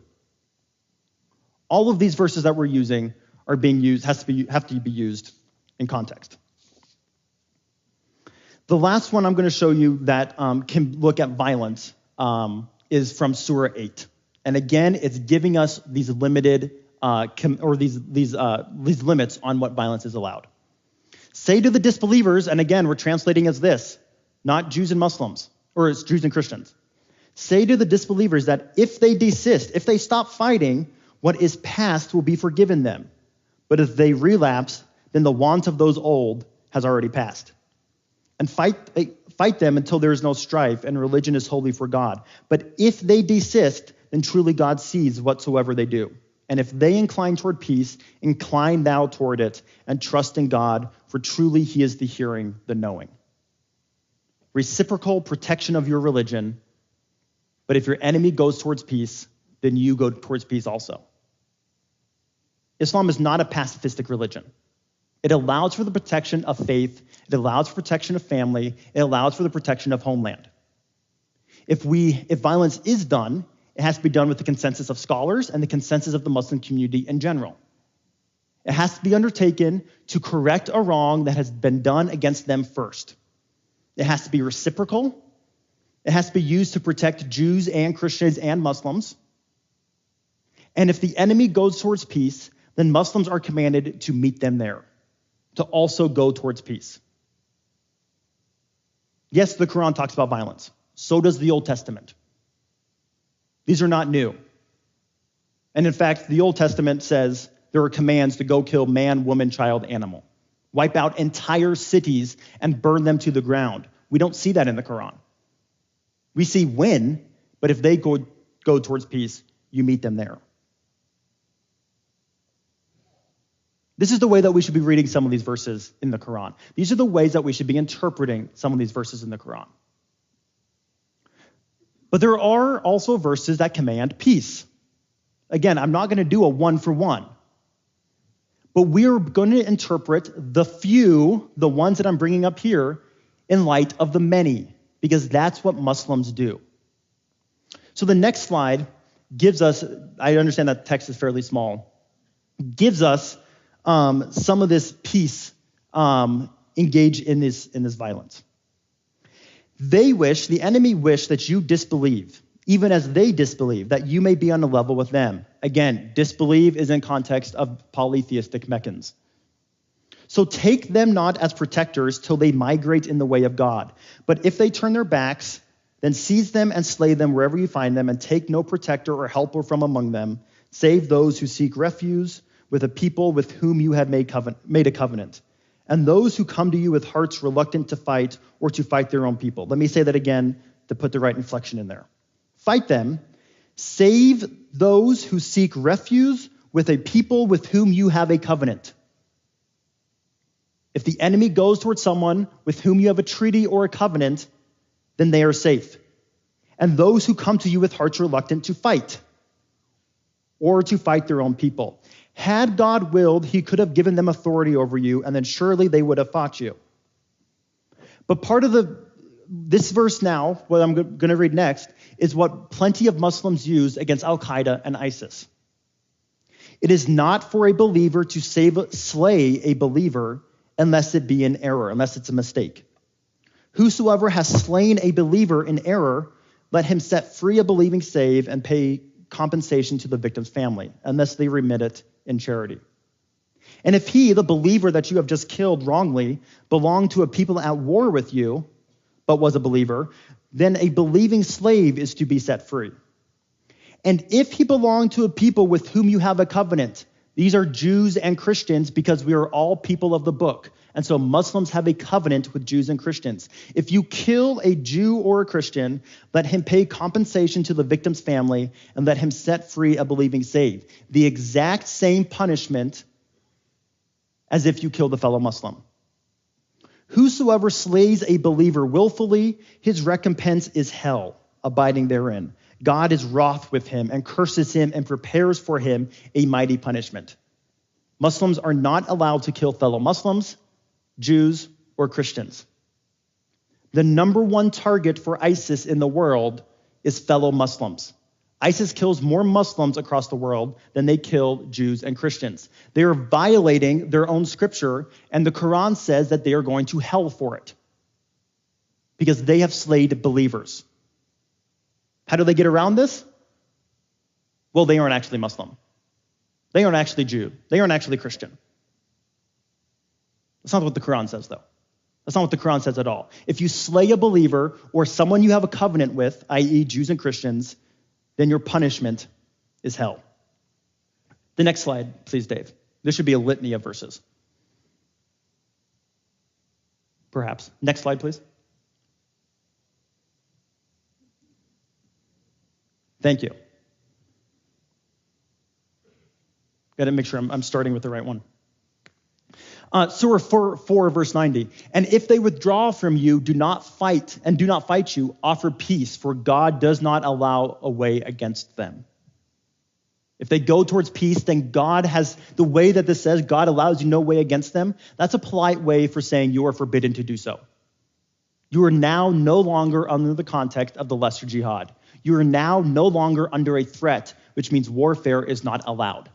All of these verses that we're using are being used, have to be used in context. The last one I'm going to show you that can look at violence is from Surah 8. And again, it's giving us these limited these limits on what violence is allowed. Say to the disbelievers, and again, we're translating as this, not Jews and Muslims, or it's Jews and Christians. Say to the disbelievers that if they desist, if they stop fighting, what is past will be forgiven them. But if they relapse, then the want of those old has already passed. And fight them until there is no strife and religion is holy for God. But if they desist, then truly God sees whatsoever they do. And if they incline toward peace, incline thou toward it, and trust in God, for truly he is the hearing, the knowing. Reciprocal protection of your religion, but if your enemy goes towards peace, then you go towards peace also. Islam is not a pacifistic religion. It allows for the protection of faith, it allows for protection of family, it allows for the protection of homeland. If violence is done, it has to be done with the consensus of scholars and the consensus of the Muslim community in general. It has to be undertaken to correct a wrong that has been done against them first. It has to be reciprocal. It has to be used to protect Jews and Christians and Muslims. And if the enemy goes towards peace, then Muslims are commanded to meet them there, to also go towards peace. Yes, the Quran talks about violence. So does the Old Testament. These are not new. And in fact, the Old Testament says there are commands to go kill man, woman, child, animal. Wipe out entire cities and burn them to the ground. We don't see that in the Quran. We see when, but if they go towards peace, you meet them there. This is the way that we should be reading some of these verses in the Quran. These are the ways that we should be interpreting some of these verses in the Quran. But there are also verses that command peace. Again, I'm not going to do a one-for-one. But we're going to interpret the few, the ones that I'm bringing up here, in light of the many, because that's what Muslims do. So the next slide gives us, I understand that text is fairly small, gives us some of this peace engaged in this violence. The enemy wish that you disbelieve, even as they disbelieve, that you may be on a level with them. Again, disbelieve is in context of polytheistic Meccans. So take them not as protectors till they migrate in the way of God. But if they turn their backs, then seize them and slay them wherever you find them, and take no protector or helper from among them, save those who seek refuge with a people with whom you have made a covenant, and those who come to you with hearts reluctant to fight or to fight their own people. Let me say that again to put the right inflection in there. Fight them, save those who seek refuge with a people with whom you have a covenant. If the enemy goes towards someone with whom you have a treaty or a covenant, then they are safe. And those who come to you with hearts reluctant to fight or to fight their own people. Had God willed, he could have given them authority over you, and then surely they would have fought you. But part of this verse now, what I'm going to read next, is what plenty of Muslims use against Al-Qaeda and ISIS. It is not for a believer to slay a believer unless it be in error, unless it's a mistake. Whosoever has slain a believer in error, let him set free a believing slave and pay compensation to the victim's family, unless they remit it in charity. And if he, the believer that you have just killed wrongly, belonged to a people at war with you, but was a believer, then a believing slave is to be set free. And if he belonged to a people with whom you have a covenant, these are Jews and Christians, because we are all people of the book. And so Muslims have a covenant with Jews and Christians. If you kill a Jew or a Christian, let him pay compensation to the victim's family and let him set free a believing slave. The exact same punishment as if you killed a fellow Muslim. Whosoever slays a believer willfully, his recompense is hell, abiding therein. God is wroth with him and curses him and prepares for him a mighty punishment. Muslims are not allowed to kill fellow Muslims, Jews, or Christians. The number one target for ISIS in the world is fellow Muslims. ISIS kills more Muslims across the world than they kill Jews and Christians. They are violating their own scripture, and the Quran says that they are going to hell for it because they have slayed believers. How do they get around this? Well, they aren't actually Muslim. They aren't actually Jew. They aren't actually Christian. That's not what the Quran says, though. That's not what the Quran says at all. If you slay a believer or someone you have a covenant with, i.e. Jews and Christians, then your punishment is hell. The next slide, please, Dave. This should be a litany of verses. Perhaps. Next slide, please. Thank you. Got to make sure I'm starting with the right one. Surah 4, verse 90. And if they withdraw from you, do not fight you, offer peace, for God does not allow a way against them. If they go towards peace, then God has, the way that this says, God allows you no way against them, that's a polite way for saying you are forbidden to do so. You are now no longer under the context of the lesser jihad. You are now no longer under a threat, which means warfare is not allowed.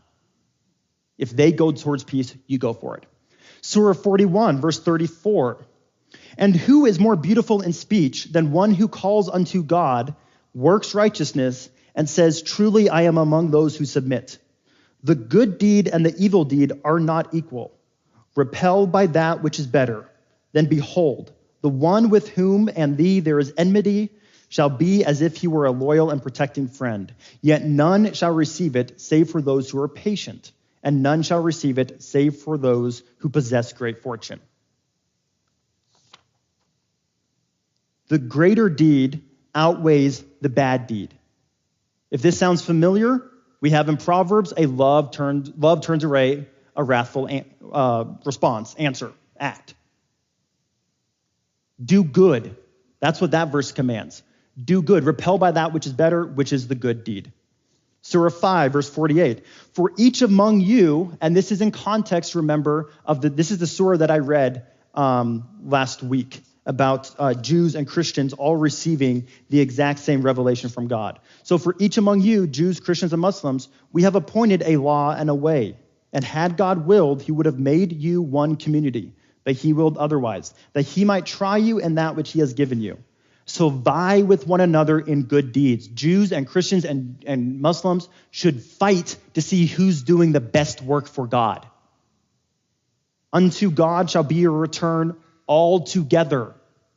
If they go towards peace, you go for it. Surah 41, verse 34. And who is more beautiful in speech than one who calls unto God, works righteousness, and says, truly I am among those who submit. The good deed and the evil deed are not equal. Repelled by that which is better. Then behold, the one with whom and thee there is enmity shall be as if he were a loyal and protecting friend. Yet none shall receive it save for those who are patient. And none shall receive it save for those who possess great fortune. The greater deed outweighs the bad deed. If this sounds familiar, we have in Proverbs a love turns away a wrathful response, answer, act. Do good. That's what that verse commands. Do good. Repel by that which is better, which is the good deed. Surah 5, verse 48. For each among you, and this is in context, remember, this is the surah that I read last week about Jews and Christians all receiving the exact same revelation from God. So for each among you, Jews, Christians, and Muslims, we have appointed a law and a way. And had God willed, he would have made you one community, but he willed otherwise, that he might try you in that which he has given you. So vie with one another in good deeds. Jews and Christians and Muslims should fight to see who's doing the best work for God. Unto God shall be your return altogether.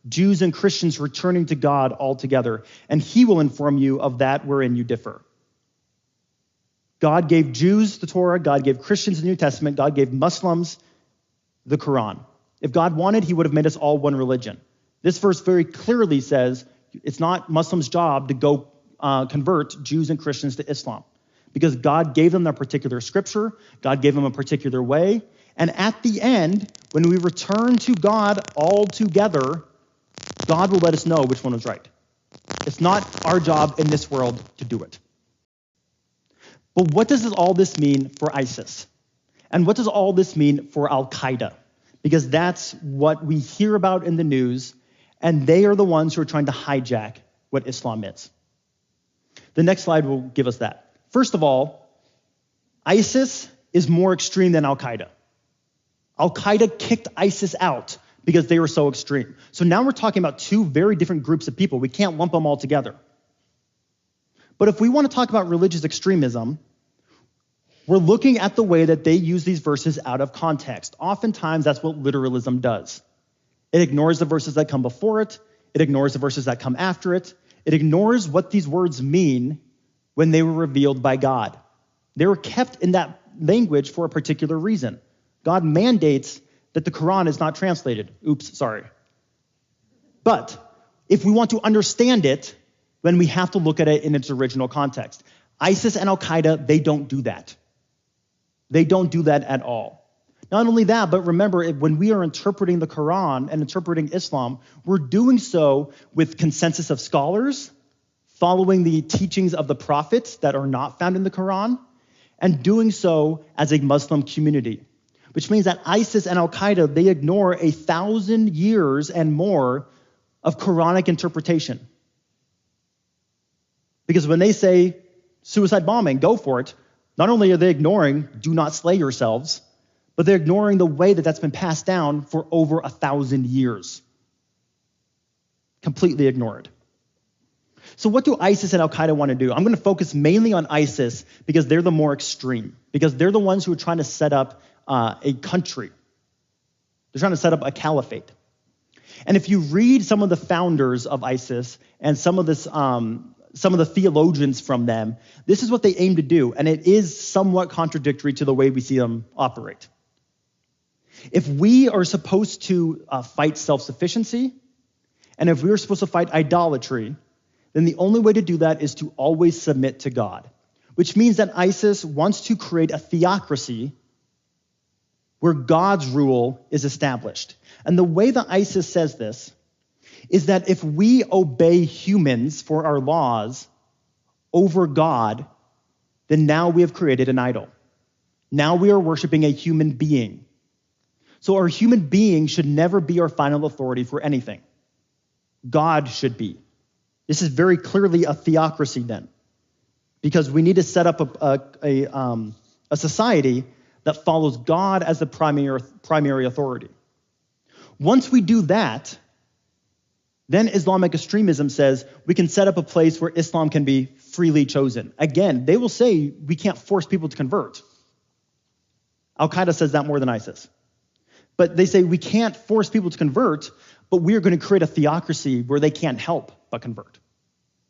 Jews and Christians returning to God altogether, and he will inform you of that wherein you differ. God gave Jews the Torah, God gave Christians the New Testament, God gave Muslims the Quran. If God wanted, he would have made us all one religion. This verse very clearly says it's not Muslims' job to go convert Jews and Christians to Islam, because God gave them their particular scripture, God gave them a particular way, and at the end, when we return to God all together, God will let us know which one was right. It's not our job in this world to do it. But what does all this mean for ISIS? And what does all this mean for Al-Qaeda? Because that's what we hear about in the news, and they are the ones who are trying to hijack what Islam is. The next slide will give us that. First of all, ISIS is more extreme than Al-Qaeda. Al-Qaeda kicked ISIS out because they were so extreme. So now we're talking about two very different groups of people. We can't lump them all together. But if we want to talk about religious extremism, we're looking at the way that they use these verses out of context. Oftentimes, that's what literalism does. It ignores the verses that come before it. It ignores the verses that come after it. It ignores what these words mean when they were revealed by God. They were kept in that language for a particular reason. God mandates that the Quran is not translated. Oops, sorry. But if we want to understand it, then we have to look at it in its original context. ISIS and Al-Qaeda, they don't do that. They don't do that at all. Not only that, but remember, when we are interpreting the Quran and interpreting Islam, we're doing so with consensus of scholars, following the teachings of the prophets that are not found in the Quran, and doing so as a Muslim community. Which means that ISIS and Al-Qaeda, they ignore 1,000 years and more of Quranic interpretation. Because when they say suicide bombing, go for it, not only are they ignoring do not slay yourselves, but they're ignoring the way that that's been passed down for over 1,000 years. Completely ignored. So what do ISIS and Al-Qaeda want to do? I'm going to focus mainly on ISIS because they're the more extreme, because they're the ones who are trying to set up a country. They're trying to set up a caliphate. And if you read some of the founders of ISIS and some of the theologians from them, this is what they aim to do, and it is somewhat contradictory to the way we see them operate. If we are supposed to fight self-sufficiency, and if we are supposed to fight idolatry, then the only way to do that is to always submit to God, which means that ISIS wants to create a theocracy where God's rule is established. And the way that ISIS says this is that if we obey humans for our laws over God, then now we have created an idol. Now we are worshiping a human being. So our human being should never be our final authority for anything. God should be. This is very clearly a theocracy then, because we need to set up a society that follows God as the primary authority. Once we do that, then Islamic extremism says we can set up a place where Islam can be freely chosen. Again, they will say we can't force people to convert. Al-Qaeda says that more than ISIS. But they say we can't force people to convert, but we're going to create a theocracy where they can't help but convert,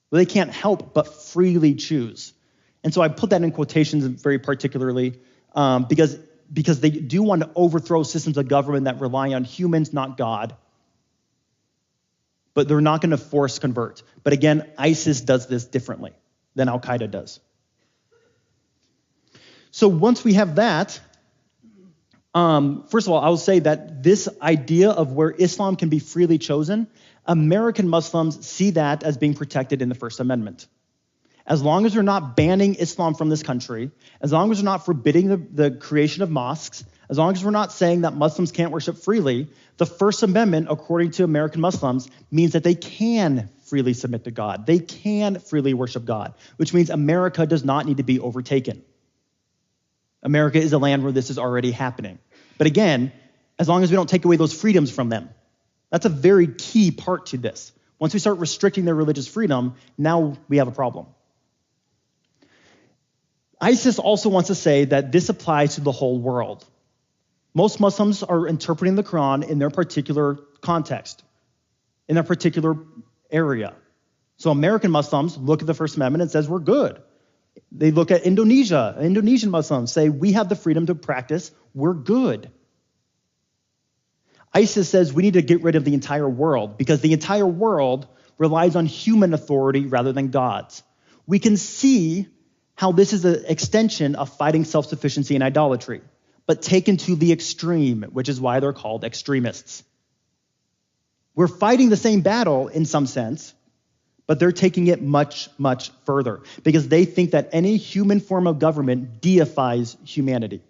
where they can't help but freely choose. And so I put that in quotations very particularly because they do want to overthrow systems of government that rely on humans, not God. But they're not going to force convert. But again, ISIS does this differently than Al-Qaeda does. So once we have that, first of all, I will say that this idea of where Islam can be freely chosen, American Muslims see that as being protected in the First Amendment. As long as we're not banning Islam from this country, as long as we're not forbidding the creation of mosques, as long as we're not saying that Muslims can't worship freely, the First Amendment, according to American Muslims, means that they can freely submit to God. They can freely worship God, which means America does not need to be overtaken. America is a land where this is already happening. But again, as long as we don't take away those freedoms from them, that's a very key part to this. Once we start restricting their religious freedom, now we have a problem. ISIS also wants to say that this applies to the whole world. Most Muslims are interpreting the Quran in their particular context, in their particular area. So American Muslims look at the First Amendment and says, we're good. They look at Indonesia. Indonesian Muslims say, we have the freedom to practice. We're good. ISIS says we need to get rid of the entire world because the entire world relies on human authority rather than God's. We can see how this is an extension of fighting self-sufficiency and idolatry, but taken to the extreme, which is why they're called extremists. We're fighting the same battle in some sense, but they're taking it much, much further because they think that any human form of government deifies humanity.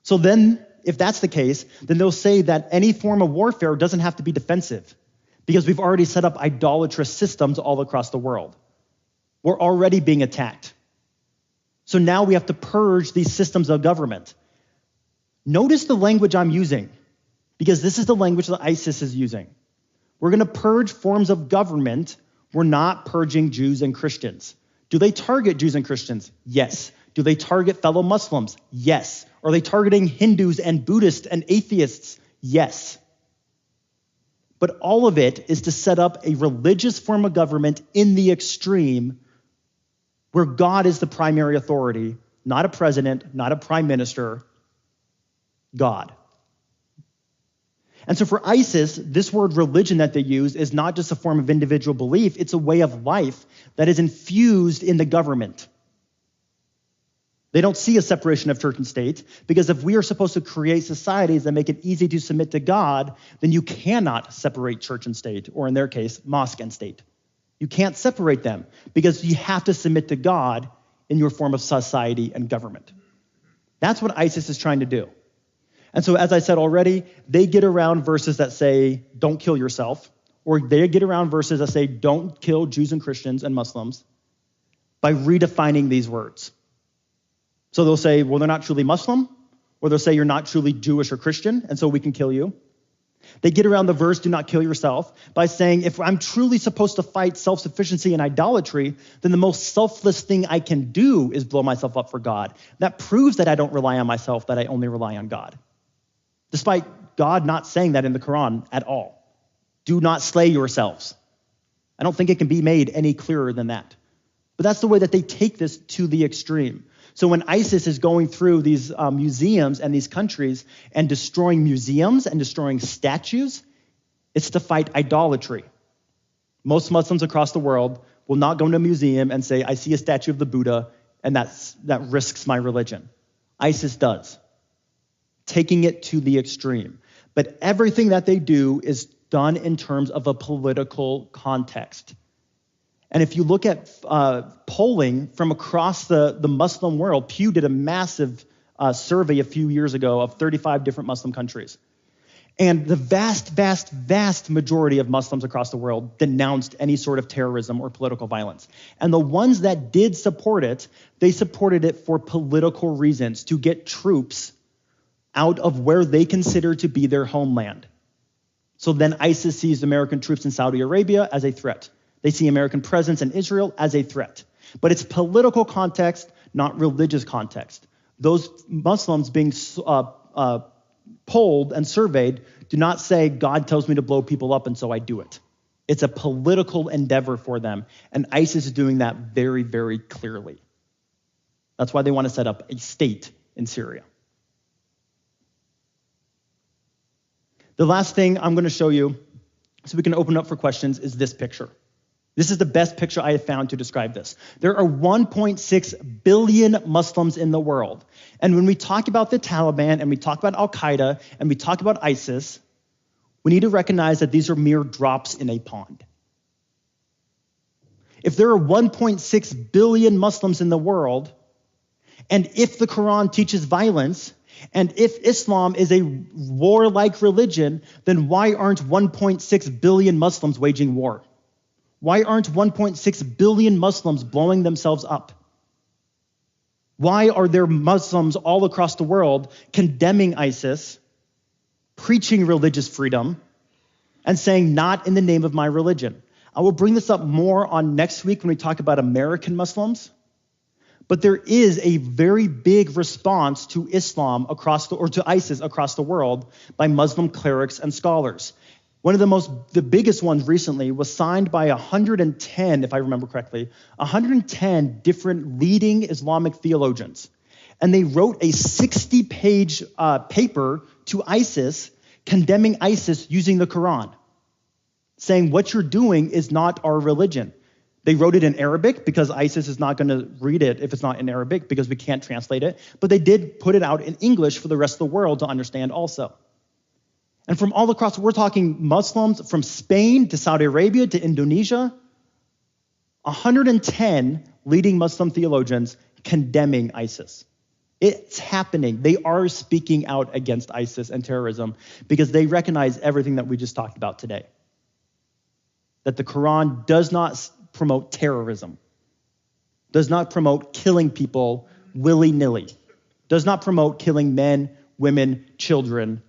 So then, if that's the case, then they'll say that any form of warfare doesn't have to be defensive because we've already set up idolatrous systems all across the world. We're already being attacked. So now we have to purge these systems of government. Notice the language I'm using, because this is the language that ISIS is using. We're going to purge forms of government. We're not purging Jews and Christians. Do they target Jews and Christians? Yes. Do they target fellow Muslims? Yes. Are they targeting Hindus and Buddhists and atheists? Yes. But all of it is to set up a religious form of government in the extreme where God is the primary authority, not a president, not a prime minister, God. And so for ISIS, this word religion that they use is not just a form of individual belief, it's a way of life that is infused in the government. They don't see a separation of church and state, because if we are supposed to create societies that make it easy to submit to God, then you cannot separate church and state, or in their case, mosque and state. You can't separate them because you have to submit to God in your form of society and government. That's what ISIS is trying to do. And so, as I said already, they get around verses that say, don't kill yourself, or they get around verses that say, don't kill Jews and Christians and Muslims by redefining these words. So they'll say, well, they're not truly Muslim, or they'll say you're not truly Jewish or Christian, and so we can kill you. They get around the verse, do not kill yourself, by saying, if I'm truly supposed to fight self-sufficiency and idolatry, then the most selfless thing I can do is blow myself up for God. That proves that I don't rely on myself, that I only rely on God. Despite God not saying that in the Quran at all. Do not slay yourselves. I don't think it can be made any clearer than that. But that's the way that they take this to the extreme. So when ISIS is going through these museums and these countries and destroying museums and destroying statues, it's to fight idolatry. Most Muslims across the world will not go into a museum and say, I see a statue of the Buddha, and that risks my religion. ISIS does, taking it to the extreme. But everything that they do is done in terms of a political context. And if you look at polling from across the Muslim world, Pew did a massive survey a few years ago of 35 different Muslim countries. And the vast majority of Muslims across the world denounced any sort of terrorism or political violence. And the ones that did support it, they supported it for political reasons, to get troops out of where they consider to be their homeland. So then ISIS sees American troops in Saudi Arabia as a threat. They see American presence in Israel as a threat. But it's political context, not religious context. Those Muslims being polled and surveyed do not say, God tells me to blow people up and so I do it. It's a political endeavor for them. And ISIS is doing that very, very clearly. That's why they want to set up a state in Syria. The last thing I'm going to show you, so we can open up for questions, is this picture. This is the best picture I have found to describe this. There are 1.6 billion Muslims in the world. And when we talk about the Taliban and we talk about Al-Qaeda and we talk about ISIS, we need to recognize that these are mere drops in a pond. If there are 1.6 billion Muslims in the world, and if the Quran teaches violence, and if Islam is a warlike religion, then why aren't 1.6 billion Muslims waging war? Why aren't 1.6 billion Muslims blowing themselves up? Why are there Muslims all across the world condemning ISIS, preaching religious freedom, and saying, not in the name of my religion? I will bring this up more on next week when we talk about American Muslims. But there is a very big response to Islam to ISIS across the world by Muslim clerics and scholars. One of the biggest ones recently was signed by 110, if I remember correctly, 110 different leading Islamic theologians. And they wrote a 60-page paper to ISIS condemning ISIS using the Quran, saying what you're doing is not our religion. They wrote it in Arabic because ISIS is not going to read it if it's not in Arabic because we can't translate it. But they did put it out in English for the rest of the world to understand also. And from all across, we're talking Muslims from Spain to Saudi Arabia to Indonesia, 110 leading Muslim theologians condemning ISIS. It's happening. They are speaking out against ISIS and terrorism because they recognize everything that we just talked about today. That the Quran does not promote terrorism, does not promote killing people willy-nilly, does not promote killing men, women, children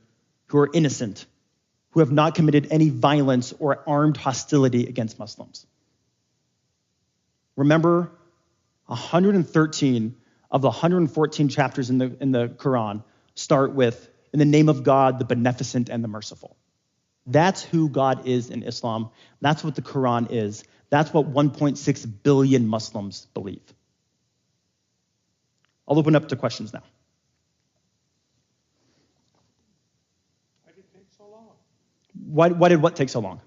who are innocent, who have not committed any violence or armed hostility against Muslims. Remember, 113 of the 114 chapters in the Quran start with, in the name of God, the beneficent and the merciful. That's who God is in Islam. That's what the Quran is. That's what 1.6 billion Muslims believe. I'll open up to questions now. Why did it take so long? Why did what take so long?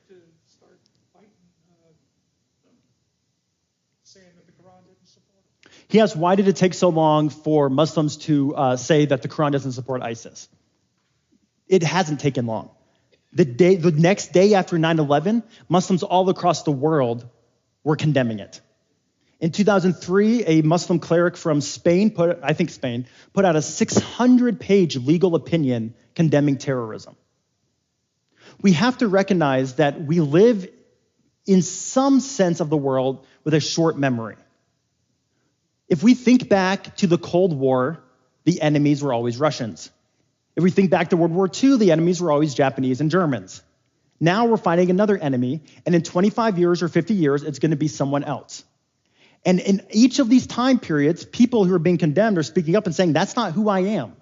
To start fighting, saying that the Quran didn't support it. Yes, why did it take so long for Muslims to say that the Quran doesn't support ISIS? It hasn't taken long. The next day after 9/11, Muslims all across the world were condemning it. In 2003, a Muslim cleric from Spain put out a 600-page legal opinion condemning terrorism. We have to recognize that we live in some sense of the world with a short memory. If we think back to the Cold War, the enemies were always Russians. If we think back to World War II, the enemies were always Japanese and Germans. Now we're fighting another enemy, and in 25 years or 50 years, it's going to be someone else. And in each of these time periods, people who are being condemned are speaking up and saying, that's not who I am.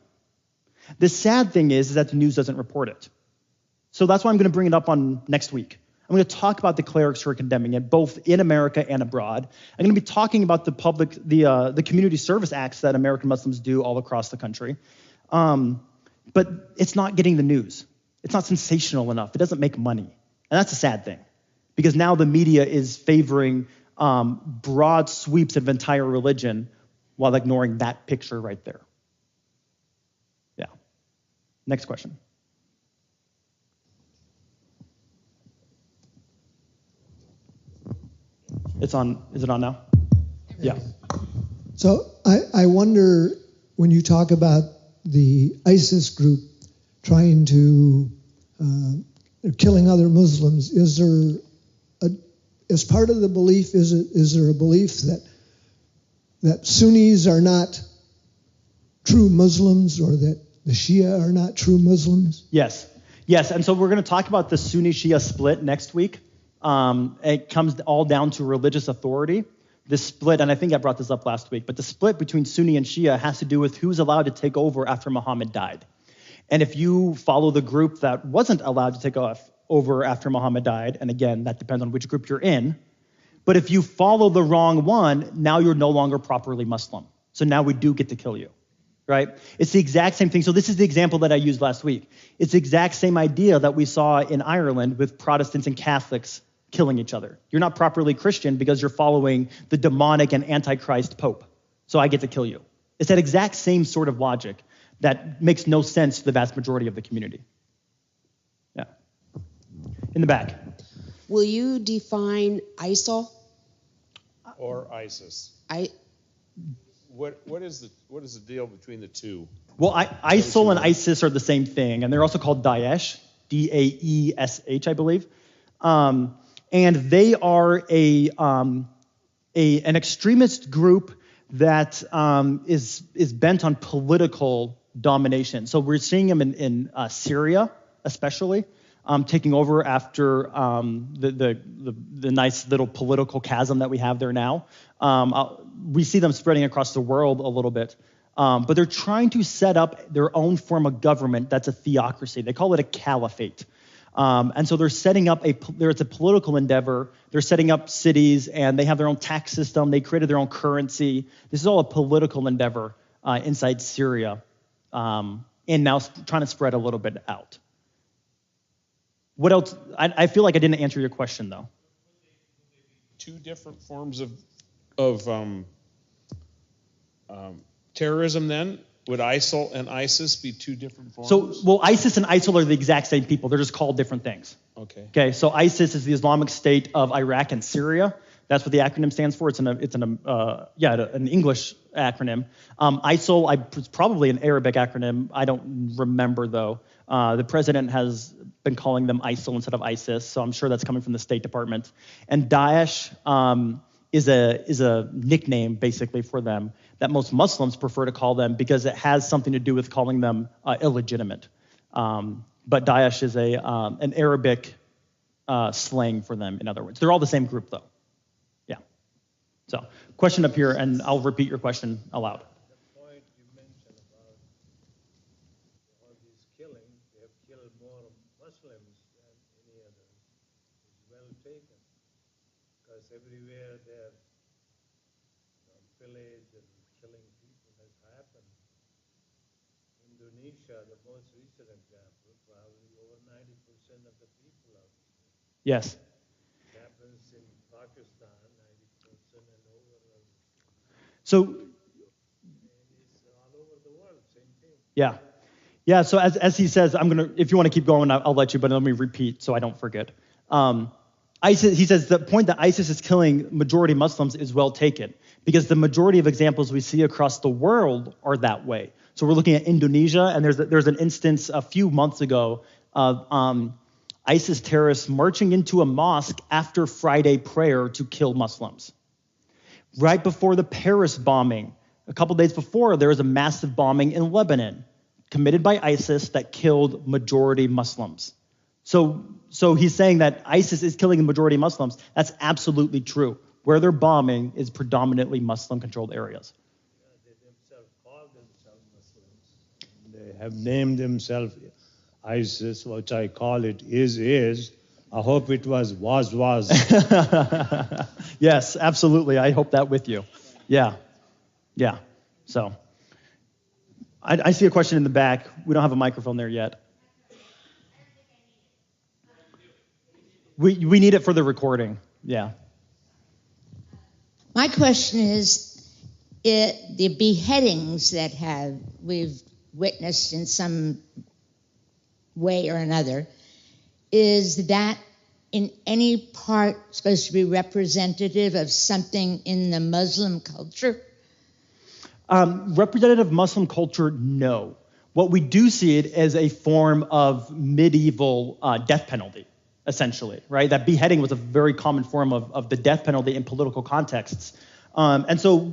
The sad thing is that the news doesn't report it. So that's why I'm going to bring it up on next week. I'm going to talk about the clerics who are condemning it, both in America and abroad. I'm going to be talking about the community service acts that American Muslims do all across the country. But it's not getting the news. It's not sensational enough. It doesn't make money. And that's a sad thing, because now the media is favoring broad sweeps of entire religion while ignoring that picture right there. Yeah. Next question. It's on. Is it on now? Yeah. So I wonder, when you talk about the ISIS group trying to killing other Muslims, is there as part of the belief, is there a belief that Sunnis are not true Muslims, or that the Shia are not true Muslims? Yes. And so we're going to talk about the Sunni-Shia split next week. It comes all down to religious authority. This split, and I think I brought this up last week, but the split between Sunni and Shia has to do with who's allowed to take over after Muhammad died. And if you follow the group that wasn't allowed to take over after Muhammad died, and again, that depends on which group you're in, but if you follow the wrong one, now you're no longer properly Muslim. So now we do get to kill you, right? It's the exact same thing. So this is the example that I used last week. It's the exact same idea that we saw in Ireland with Protestants and Catholics killing each other. You're not properly Christian because you're following the demonic and antichrist pope. So I get to kill you. It's that exact same sort of logic that makes no sense to the vast majority of the community. Yeah. In the back. Will you define ISIL? Or ISIS? What is the deal between the two? Well, ISIL and ISIS are the same thing, and they're also called Daesh, D-A-E-S-H, I believe. And they are an extremist group that is bent on political domination. So we're seeing them in Syria, especially, taking over after the nice little political chasm that we have there now. We see them spreading across the world a little bit. But they're trying to set up their own form of government that's a theocracy. They call it a caliphate. And so they're setting up it's a political endeavor. They're setting up cities, and they have their own tax system. They created their own currency. This is all a political endeavor inside Syria, and now trying to spread a little bit out. What else? I feel like I didn't answer your question, though. Two different forms of terrorism, then? Would ISIL and ISIS be two different forms? So, well, ISIS and ISIL are the exact same people. They're just called different things. Okay. So ISIS is the Islamic State of Iraq and Syria. That's what the acronym stands for. It's an English acronym. ISIL is probably an Arabic acronym. I don't remember though. The president has been calling them ISIL instead of ISIS, so I'm sure that's coming from the State Department. And Daesh is a nickname basically for them that most Muslims prefer to call them because it has something to do with calling them illegitimate. But Daesh is an Arabic slang for them, in other words. They're all the same group, though. Yeah. So, question up here, and I'll repeat your question aloud. The point you mentioned about all these killing, they have killed more Muslims than any other, is well taken. Because everywhere their pillage and killing people has happened. Indonesia, the most recent example, probably over 90% of the people are Muslim. Yes. It happens in Pakistan, 90% and over. So. And it's all over the world, same thing. Yeah. Yeah. So as he says, if you want to keep going, I'll let you, but let me repeat so I don't forget. He says the point that ISIS is killing majority Muslims is well taken because the majority of examples we see across the world are that way. So we're looking at Indonesia, and there's an instance a few months ago of ISIS terrorists marching into a mosque after Friday prayer to kill Muslims. Right before the Paris bombing, a couple days before, there was a massive bombing in Lebanon committed by ISIS that killed majority Muslims. So he's saying that ISIS is killing the majority of Muslims. That's absolutely true. Where they're bombing is predominantly Muslim-controlled areas. They themselves call themselves Muslims. They have named themselves ISIS, which I call it is. I hope it was. Yes, absolutely. I hope that with you. Yeah. So I see a question in the back. We don't have a microphone there yet. We need it for the recording. Yeah. My question is, the beheadings that we've witnessed in some way or another, is that in any part supposed to be representative of something in the Muslim culture? Representative Muslim culture, no. What we do see it as a form of medieval death penalty, essentially, right? That beheading was a very common form of the death penalty in political contexts. And so,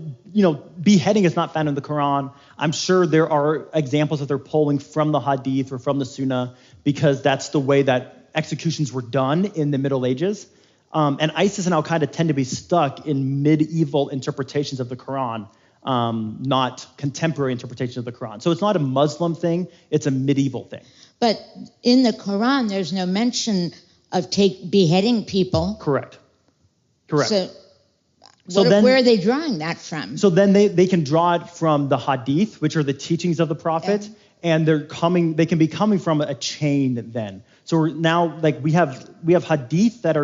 beheading is not found in the Quran. I'm sure there are examples that they're pulling from the Hadith or from the Sunnah, because that's the way that executions were done in the Middle Ages. And ISIS and Al-Qaeda tend to be stuck in medieval interpretations of the Quran, not contemporary interpretations of the Quran. So it's not a Muslim thing, it's a medieval thing. But in the Quran, there's no mention of beheading people. Correct. So where are they drawing that from? So then they can draw it from the Hadith, which are the teachings of the Prophet, and they can be coming from a chain then. So we're now, like, we have Hadith that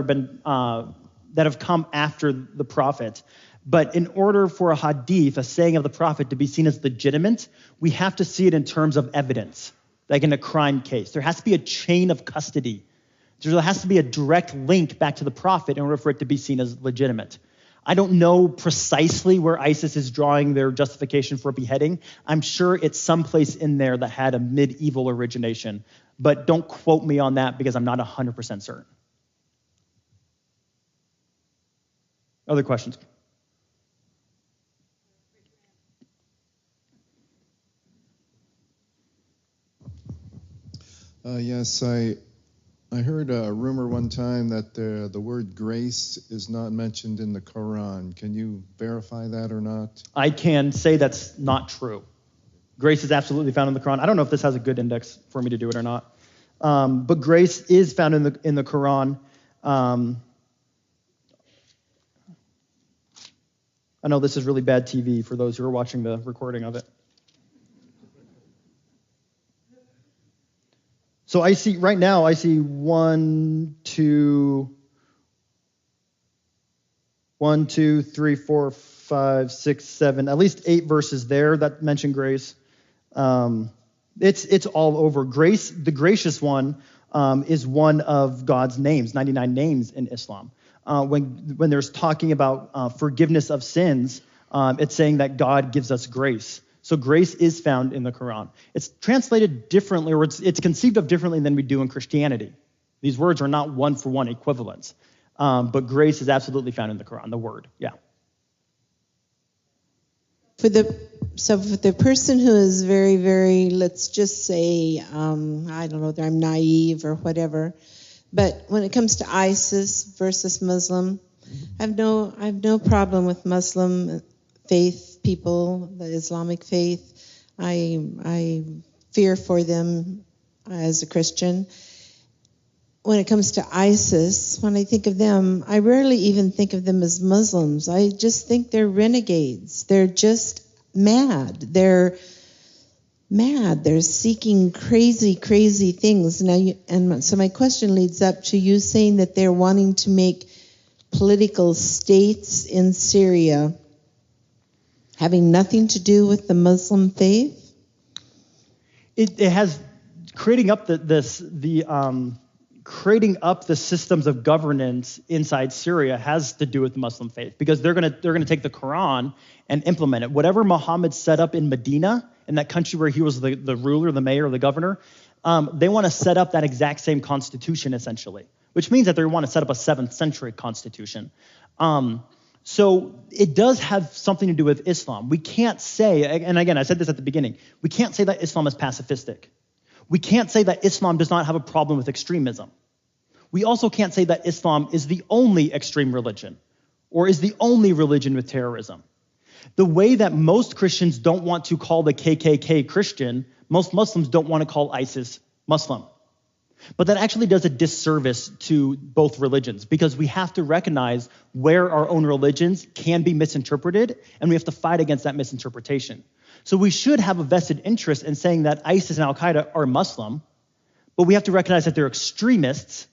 have come after the Prophet. But in order for a Hadith, a saying of the Prophet, to be seen as legitimate, we have to see it in terms of evidence, like in a crime case. There has to be a chain of custody. There has to be a direct link back to the Prophet in order for it to be seen as legitimate. I don't know precisely where ISIS is drawing their justification for beheading. I'm sure it's someplace in there that had a medieval origination, but don't quote me on that because I'm not 100% certain. Other questions? Yes, I heard a rumor one time that the word grace is not mentioned in the Quran. Can you verify that or not? I can say that's not true. Grace is absolutely found in the Quran. I don't know if this has a good index for me to do it or not. But grace is found in the Quran. I know this is really bad TV for those who are watching the recording of it. So I see 1, 2, 3, 4, 5, 6, 7, at least 8 verses there that mention grace. It's all over. Grace, the gracious one, is one of God's names, 99 names in Islam. When there's talking about forgiveness of sins, it's saying that God gives us grace. So grace is found in the Quran. It's translated differently, or it's conceived of differently than we do in Christianity. These words are not one-for-one equivalents. But grace is absolutely found in the Quran, the word, yeah. For the person who is very, very, let's just say, I don't know, I'm naive or whatever, but when it comes to ISIS versus Muslim, I have no problem with Muslim faith people, the Islamic faith. I fear for them as a Christian. When it comes to ISIS, when I think of them, I rarely even think of them as Muslims. I just think they're renegades. They're just mad. They're mad. They're seeking crazy, crazy things. So my question leads up to you saying that they're wanting to make political states in Syria having nothing to do with the Muslim faith? It has creating up creating up the systems of governance inside Syria has to do with the Muslim faith, because they're gonna take the Quran and implement it. Whatever Muhammad set up in Medina, in that country where he was the ruler, the mayor, the governor, they want to set up that exact same constitution essentially, which means that they want to set up a 7th century constitution. So it does have something to do with Islam. We can't say, and again, I said this at the beginning, we can't say that Islam is pacifistic. We can't say that Islam does not have a problem with extremism. We also can't say that Islam is the only extreme religion or is the only religion with terrorism. The way that most Christians don't want to call the KKK Christian, Most Muslims don't want to call ISIS Muslim. But that actually does a disservice to both religions because we have to recognize where our own religions can be misinterpreted, and we have to fight against that misinterpretation. So we should have a vested interest in saying that ISIS and Al-Qaeda are Muslim, but we have to recognize that they're extremists,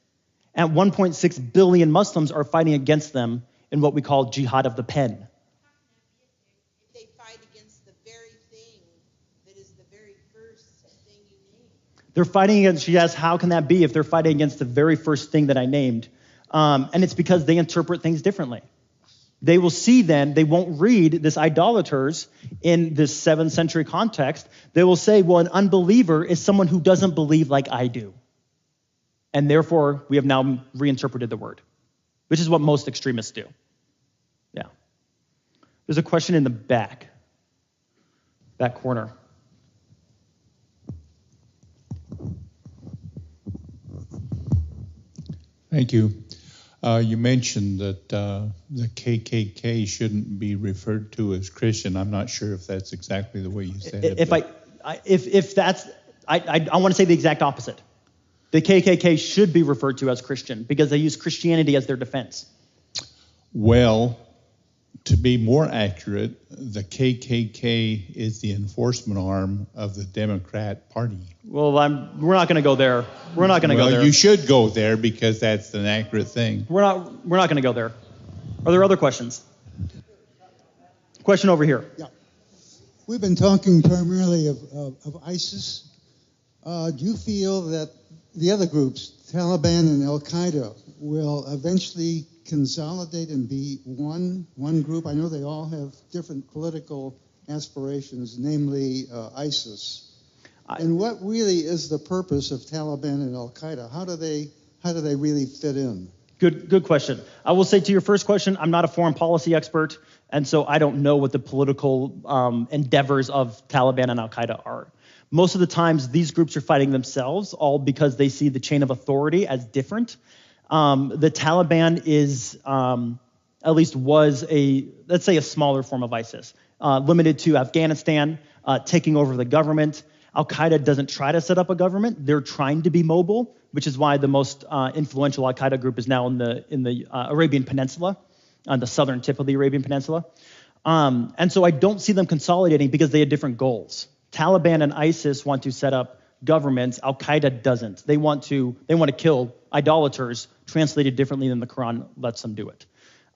and 1.6 billion Muslims are fighting against them in what we call jihad of the pen. If they fight against the very thing that is the very first thing you named. They're fighting against, she asks, how can that be if they're fighting against the very first thing that I named? And it's because they interpret things differently. They will see then, they won't read this idolaters in this 7th century context. They will say, well, an unbeliever is someone who doesn't believe like I do. And therefore, we have now reinterpreted the word, which is what most extremists do. Yeah. There's a question in the back corner. Thank you. You mentioned that the KKK shouldn't be referred to as Christian. I'm not sure if that's exactly the way you said it. I want to say the exact opposite. The KKK should be referred to as Christian because they use Christianity as their defense. Well, to be more accurate, the KKK is the enforcement arm of the Democrat Party. Well, we're not going to go there. We're not going to go there. You should go there because that's an accurate thing. We're not going to go there. Are there other questions? Question over here. Yeah. We've been talking primarily of ISIS. Do you feel that the other groups, Taliban and Al-Qaeda, will eventually consolidate and be one group? I know they all have different political aspirations, namely ISIS. And what really is the purpose of Taliban and Al-Qaeda? How do they really fit in? Good question. I will say to your first question, I'm not a foreign policy expert, and so I don't know what the political endeavors of Taliban and Al-Qaeda are. Most of the times, these groups are fighting themselves, all because they see the chain of authority as different. The Taliban is, at least was let's say a smaller form of ISIS, limited to Afghanistan, taking over the government. Al-Qaeda doesn't try to set up a government. They're trying to be mobile, which is why the most influential Al-Qaeda group is now in the Arabian Peninsula, on the southern tip of the Arabian Peninsula. And so I don't see them consolidating because they have different goals. Taliban and ISIS want to set up governments. Al-Qaeda doesn't. They want to kill idolaters, translated differently than the Quran lets them do it.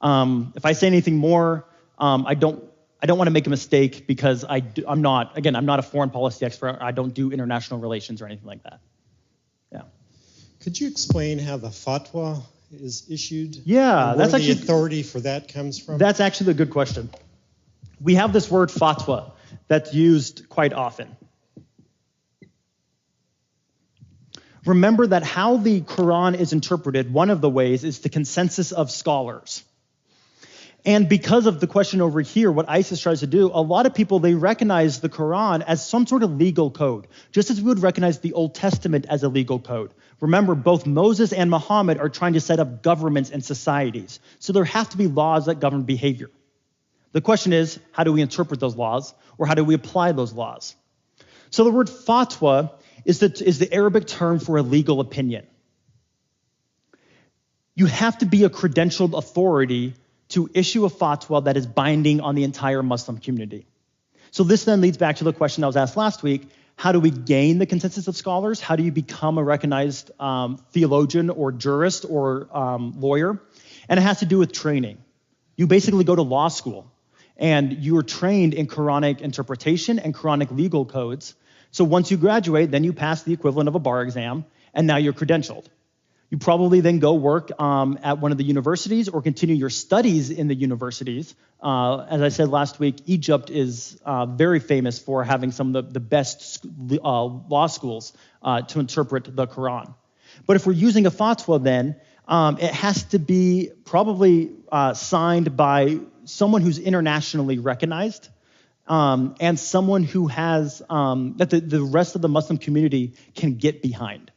If I say anything more, I don't want to make a mistake because I'm not a foreign policy expert. I don't do international relations or anything like that. Yeah. Could you explain how the fatwa is issued? Yeah, that's actually the authority for that comes from. That's actually a good question. We have this word fatwa that's used quite often. Remember that how the Quran is interpreted, one of the ways is the consensus of scholars. And because of the question over here, what ISIS tries to do, a lot of people, they recognize the Quran as some sort of legal code, just as we would recognize the Old Testament as a legal code. Remember, both Moses and Muhammad are trying to set up governments and societies. So there have to be laws that govern behavior. The question is, how do we interpret those laws, or how do we apply those laws? So the word fatwa is the Arabic term for a legal opinion. You have to be a credentialed authority to issue a fatwa that is binding on the entire Muslim community. So this then leads back to the question that was asked last week: how do we gain the consensus of scholars? How do you become a recognized theologian or jurist or lawyer? And it has to do with training. You basically go to law school, and you are trained in Quranic interpretation and Quranic legal codes. So once you graduate, then you pass the equivalent of a bar exam, and now you're credentialed. You probably then go work at one of the universities or continue your studies in the universities. As I said last week, Egypt is very famous for having some of the best law schools to interpret the Quran. But if we're using a fatwa then, it has to be probably signed by someone who's internationally recognized, and someone who has that the rest of the Muslim community can get behind.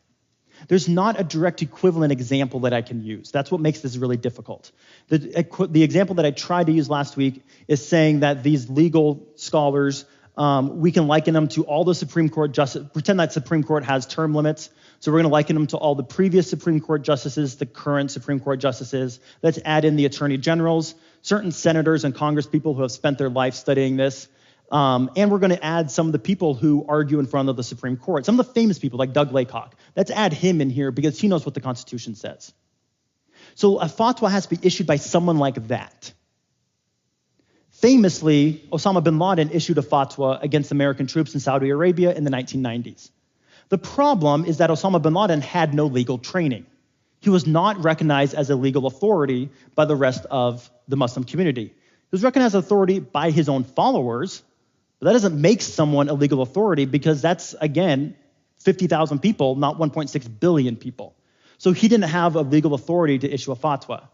There's not a direct equivalent example that I can use. That's what makes this really difficult. The example that I tried to use last week is saying that these legal scholars We can liken them to all the Supreme Court justices, pretend that Supreme Court has term limits. So we're going to liken them to all the previous Supreme Court justices, the current Supreme Court justices. Let's add in the attorney generals, certain senators and Congress people who have spent their life studying this. And we're going to add some of the people who argue in front of the Supreme Court, some of the famous people like Doug Laycock. Let's add him in here because he knows what the Constitution says. So a fatwa has to be issued by someone like that. Famously, Osama bin Laden issued a fatwa against American troops in Saudi Arabia in the 1990s. The problem is that Osama bin Laden had no legal training. He was not recognized as a legal authority by the rest of the Muslim community. He was recognized as authority by his own followers, but that doesn't make someone a legal authority because that's, again, 50,000 people, not 1.6 billion people. So he didn't have a legal authority to issue a fatwa.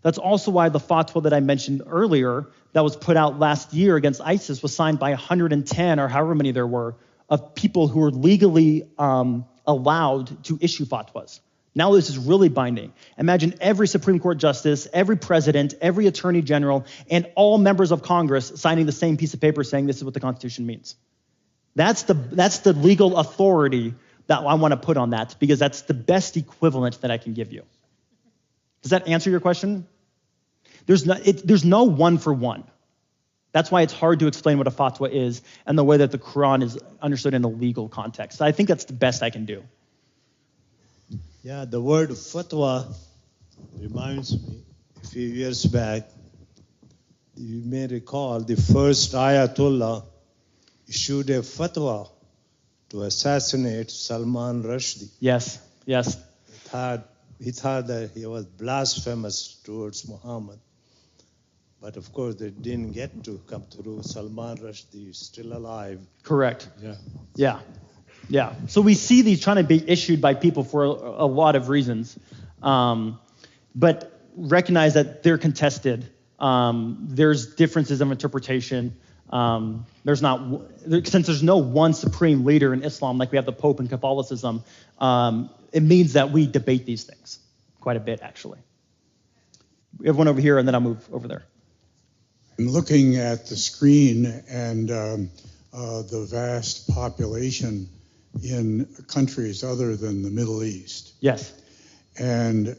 That's also why the fatwa that I mentioned earlier that was put out last year against ISIS was signed by 110 or however many there were of people who were legally allowed to issue fatwas. Now this is really binding. Imagine every Supreme Court justice, every president, every attorney general, and all members of Congress signing the same piece of paper saying this is what the Constitution means. That's the legal authority that I want to put on that because that's the best equivalent that I can give you. Does that answer your question? There's no one for one. That's why it's hard to explain what a fatwa is and the way that the Quran is understood in a legal context. So I think that's the best I can do. Yeah, the word fatwa reminds me, a few years back, you may recall the first Ayatollah issued a fatwa to assassinate Salman Rushdie. Yes. He thought that he was blasphemous towards Muhammad. But of course, they didn't get to come through. Salman Rushdie is still alive. Correct. Yeah. So we see these trying to be issued by people for a lot of reasons. But recognize that they're contested. There's differences of interpretation. Since there's no one supreme leader in Islam, like we have the Pope in Catholicism, it means that we debate these things quite a bit, actually. We have one over here, and then I'll move over there. I'm looking at the screen and the vast population in countries other than the Middle East. Yes. And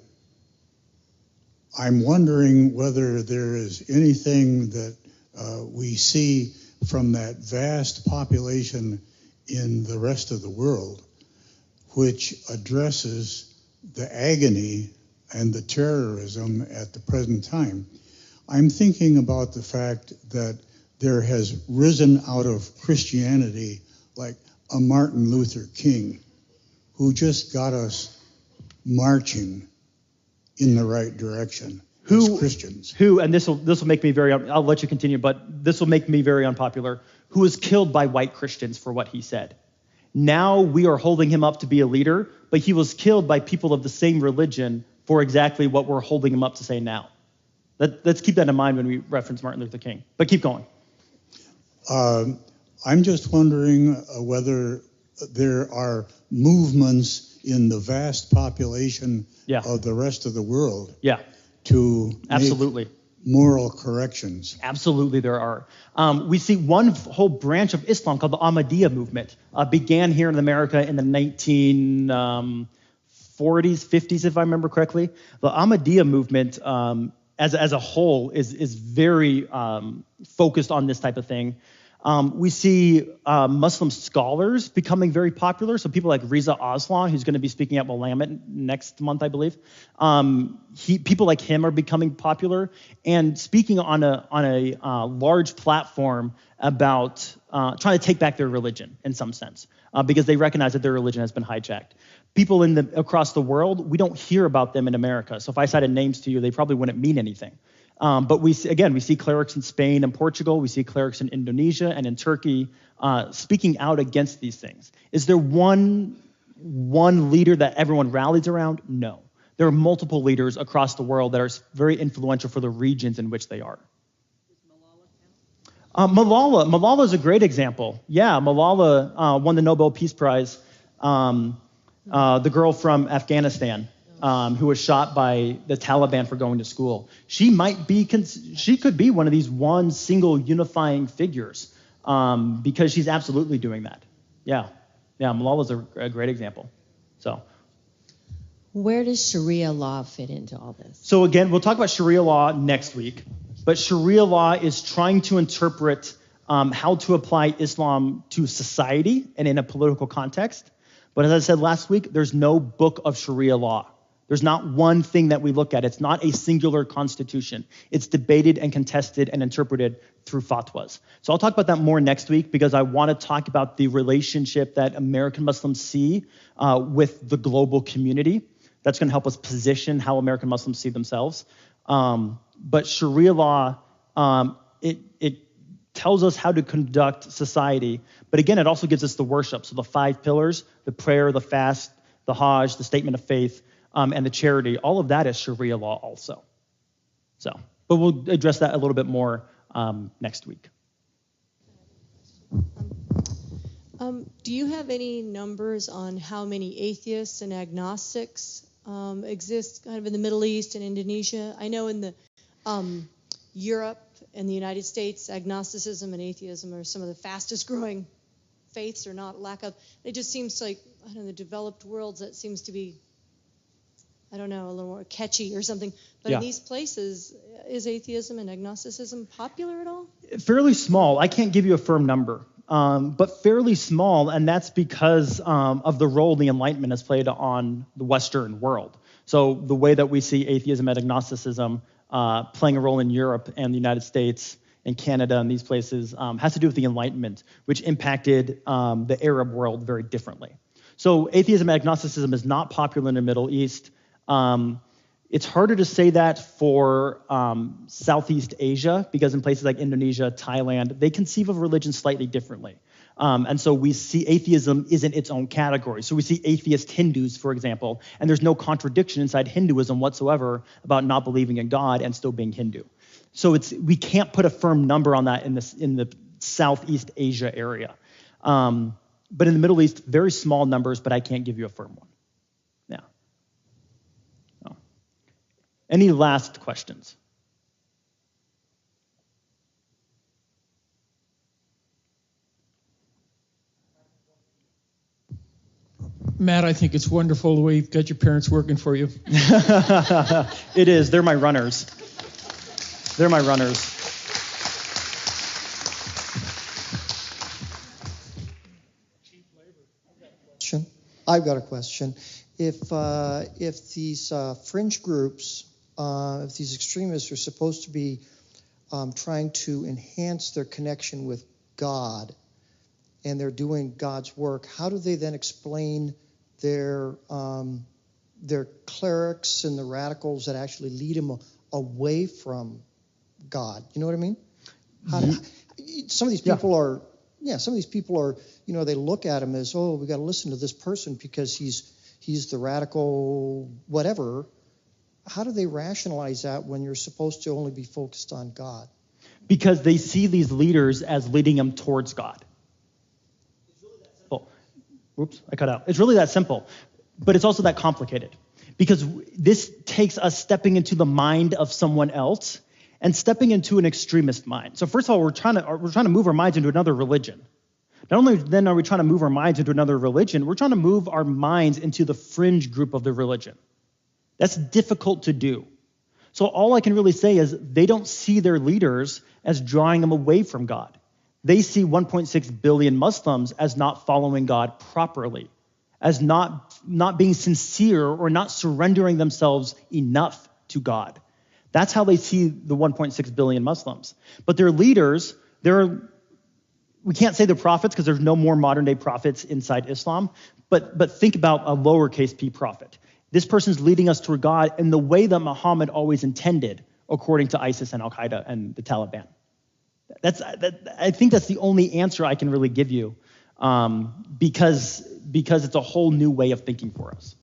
I'm wondering whether there is anything that we see from that vast population in the rest of the world which addresses the agony and the terrorism at the present time. I'm thinking about the fact that there has risen out of Christianity like a Martin Luther King who just got us marching in the right direction as Christians. And this will make me I'll let you continue, but this will make me very unpopular, who was killed by white Christians for what he said. Now we are holding him up to be a leader, but he was killed by people of the same religion for exactly what we're holding him up to say now. Let's keep that in mind when we reference Martin Luther King. But keep going. I'm just wondering whether there are movements in the vast population of the rest of the world to Absolutely. make moral corrections. Absolutely there are. We see one whole branch of Islam called the Ahmadiyya movement began here in America in the 1940s, 50s, if I remember correctly. The Ahmadiyya movement as a whole is very focused on this type of thing. We see Muslim scholars becoming very popular. So people like Reza Aslan, who's going to be speaking at Willamette next month, I believe. People like him are becoming popular and speaking on a large platform about trying to take back their religion in some sense, because they recognize that their religion has been hijacked. People across the world, we don't hear about them in America. So if I cited names to you, they probably wouldn't mean anything. But we see clerics in Spain and Portugal. We see clerics in Indonesia and in Turkey speaking out against these things. Is there one leader that everyone rallies around? No. There are multiple leaders across the world that are very influential for the regions in which they are. Malala is a great example. Yeah, Malala won the Nobel Peace Prize. The girl from Afghanistan. Who was shot by the Taliban for going to school. She could be one of these one single unifying figures because she's absolutely doing that. Yeah, Malala is a great example. So. Where does Sharia law fit into all this? So again, we'll talk about Sharia law next week, but Sharia law is trying to interpret how to apply Islam to society and in a political context. But as I said last week, there's no book of Sharia law. There's not one thing that we look at. It's not a singular constitution. It's debated and contested and interpreted through fatwas. So I'll talk about that more next week because I want to talk about the relationship that American Muslims see with the global community. That's going to help us position how American Muslims see themselves. But Sharia law, it tells us how to conduct society. But again, it also gives us the worship. So the 5 pillars, the prayer, the fast, the Hajj, the statement of faith, and the charity, all of that is Sharia law also. So, but we'll address that a little bit more next week. Do you have any numbers on how many atheists and agnostics exist kind of in the Middle East and Indonesia? I know in the Europe and the United States, agnosticism and atheism are some of the fastest growing faiths, or not lack of. It just seems like, I don't know, the developed worlds, that seems to be, I don't know, a little more catchy or something. But in these places, is atheism and agnosticism popular at all? Fairly small. I can't give you a firm number. But fairly small, and that's because of the role the Enlightenment has played on the Western world. So the way that we see atheism and agnosticism playing a role in Europe and the United States and Canada and these places has to do with the Enlightenment, which impacted the Arab world very differently. So atheism and agnosticism is not popular in the Middle East. It's harder to say that for Southeast Asia, because in places like Indonesia, Thailand, they conceive of religion slightly differently. And so we see atheism isn't its own category. So we see atheist Hindus, for example, and there's no contradiction inside Hinduism whatsoever about not believing in God and still being Hindu. So we can't put a firm number on that in the Southeast Asia area. But in the Middle East, very small numbers, but I can't give you a firm one. Any last questions? Matt, I think it's wonderful the way you've got your parents working for you. It is. They're my runners. They're my runners. I've got a question. If these fringe groups, if these extremists are supposed to be trying to enhance their connection with God, and they're doing God's work, how do they then explain their clerics and the radicals that actually lead them away from God? You know what I mean? Some of these people are, some of these people are, they look at him as, oh, we got to listen to this person because he's the radical whatever. How do they rationalize that when you're supposed to only be focused on God? Because they see these leaders as leading them towards God. Oops, I cut out. It's really that simple, but it's also that complicated, because this takes us stepping into the mind of someone else and stepping into an extremist mind. So first of all, we're trying to move our minds into another religion. Not only then are we trying to move our minds into another religion, we're trying to move our minds into the fringe group of the religion. That's difficult to do. So all I can really say is they don't see their leaders as drawing them away from God. They see 1.6 billion Muslims as not following God properly, as not being sincere or not surrendering themselves enough to God. That's how they see the 1.6 billion Muslims. But their leaders, we can't say they're prophets because there's no more modern day prophets inside Islam, but think about a lowercase p prophet. This person's leading us toward God in the way that Muhammad always intended, according to ISIS and Al-Qaeda and the Taliban. I think that's the only answer I can really give you, because it's a whole new way of thinking for us.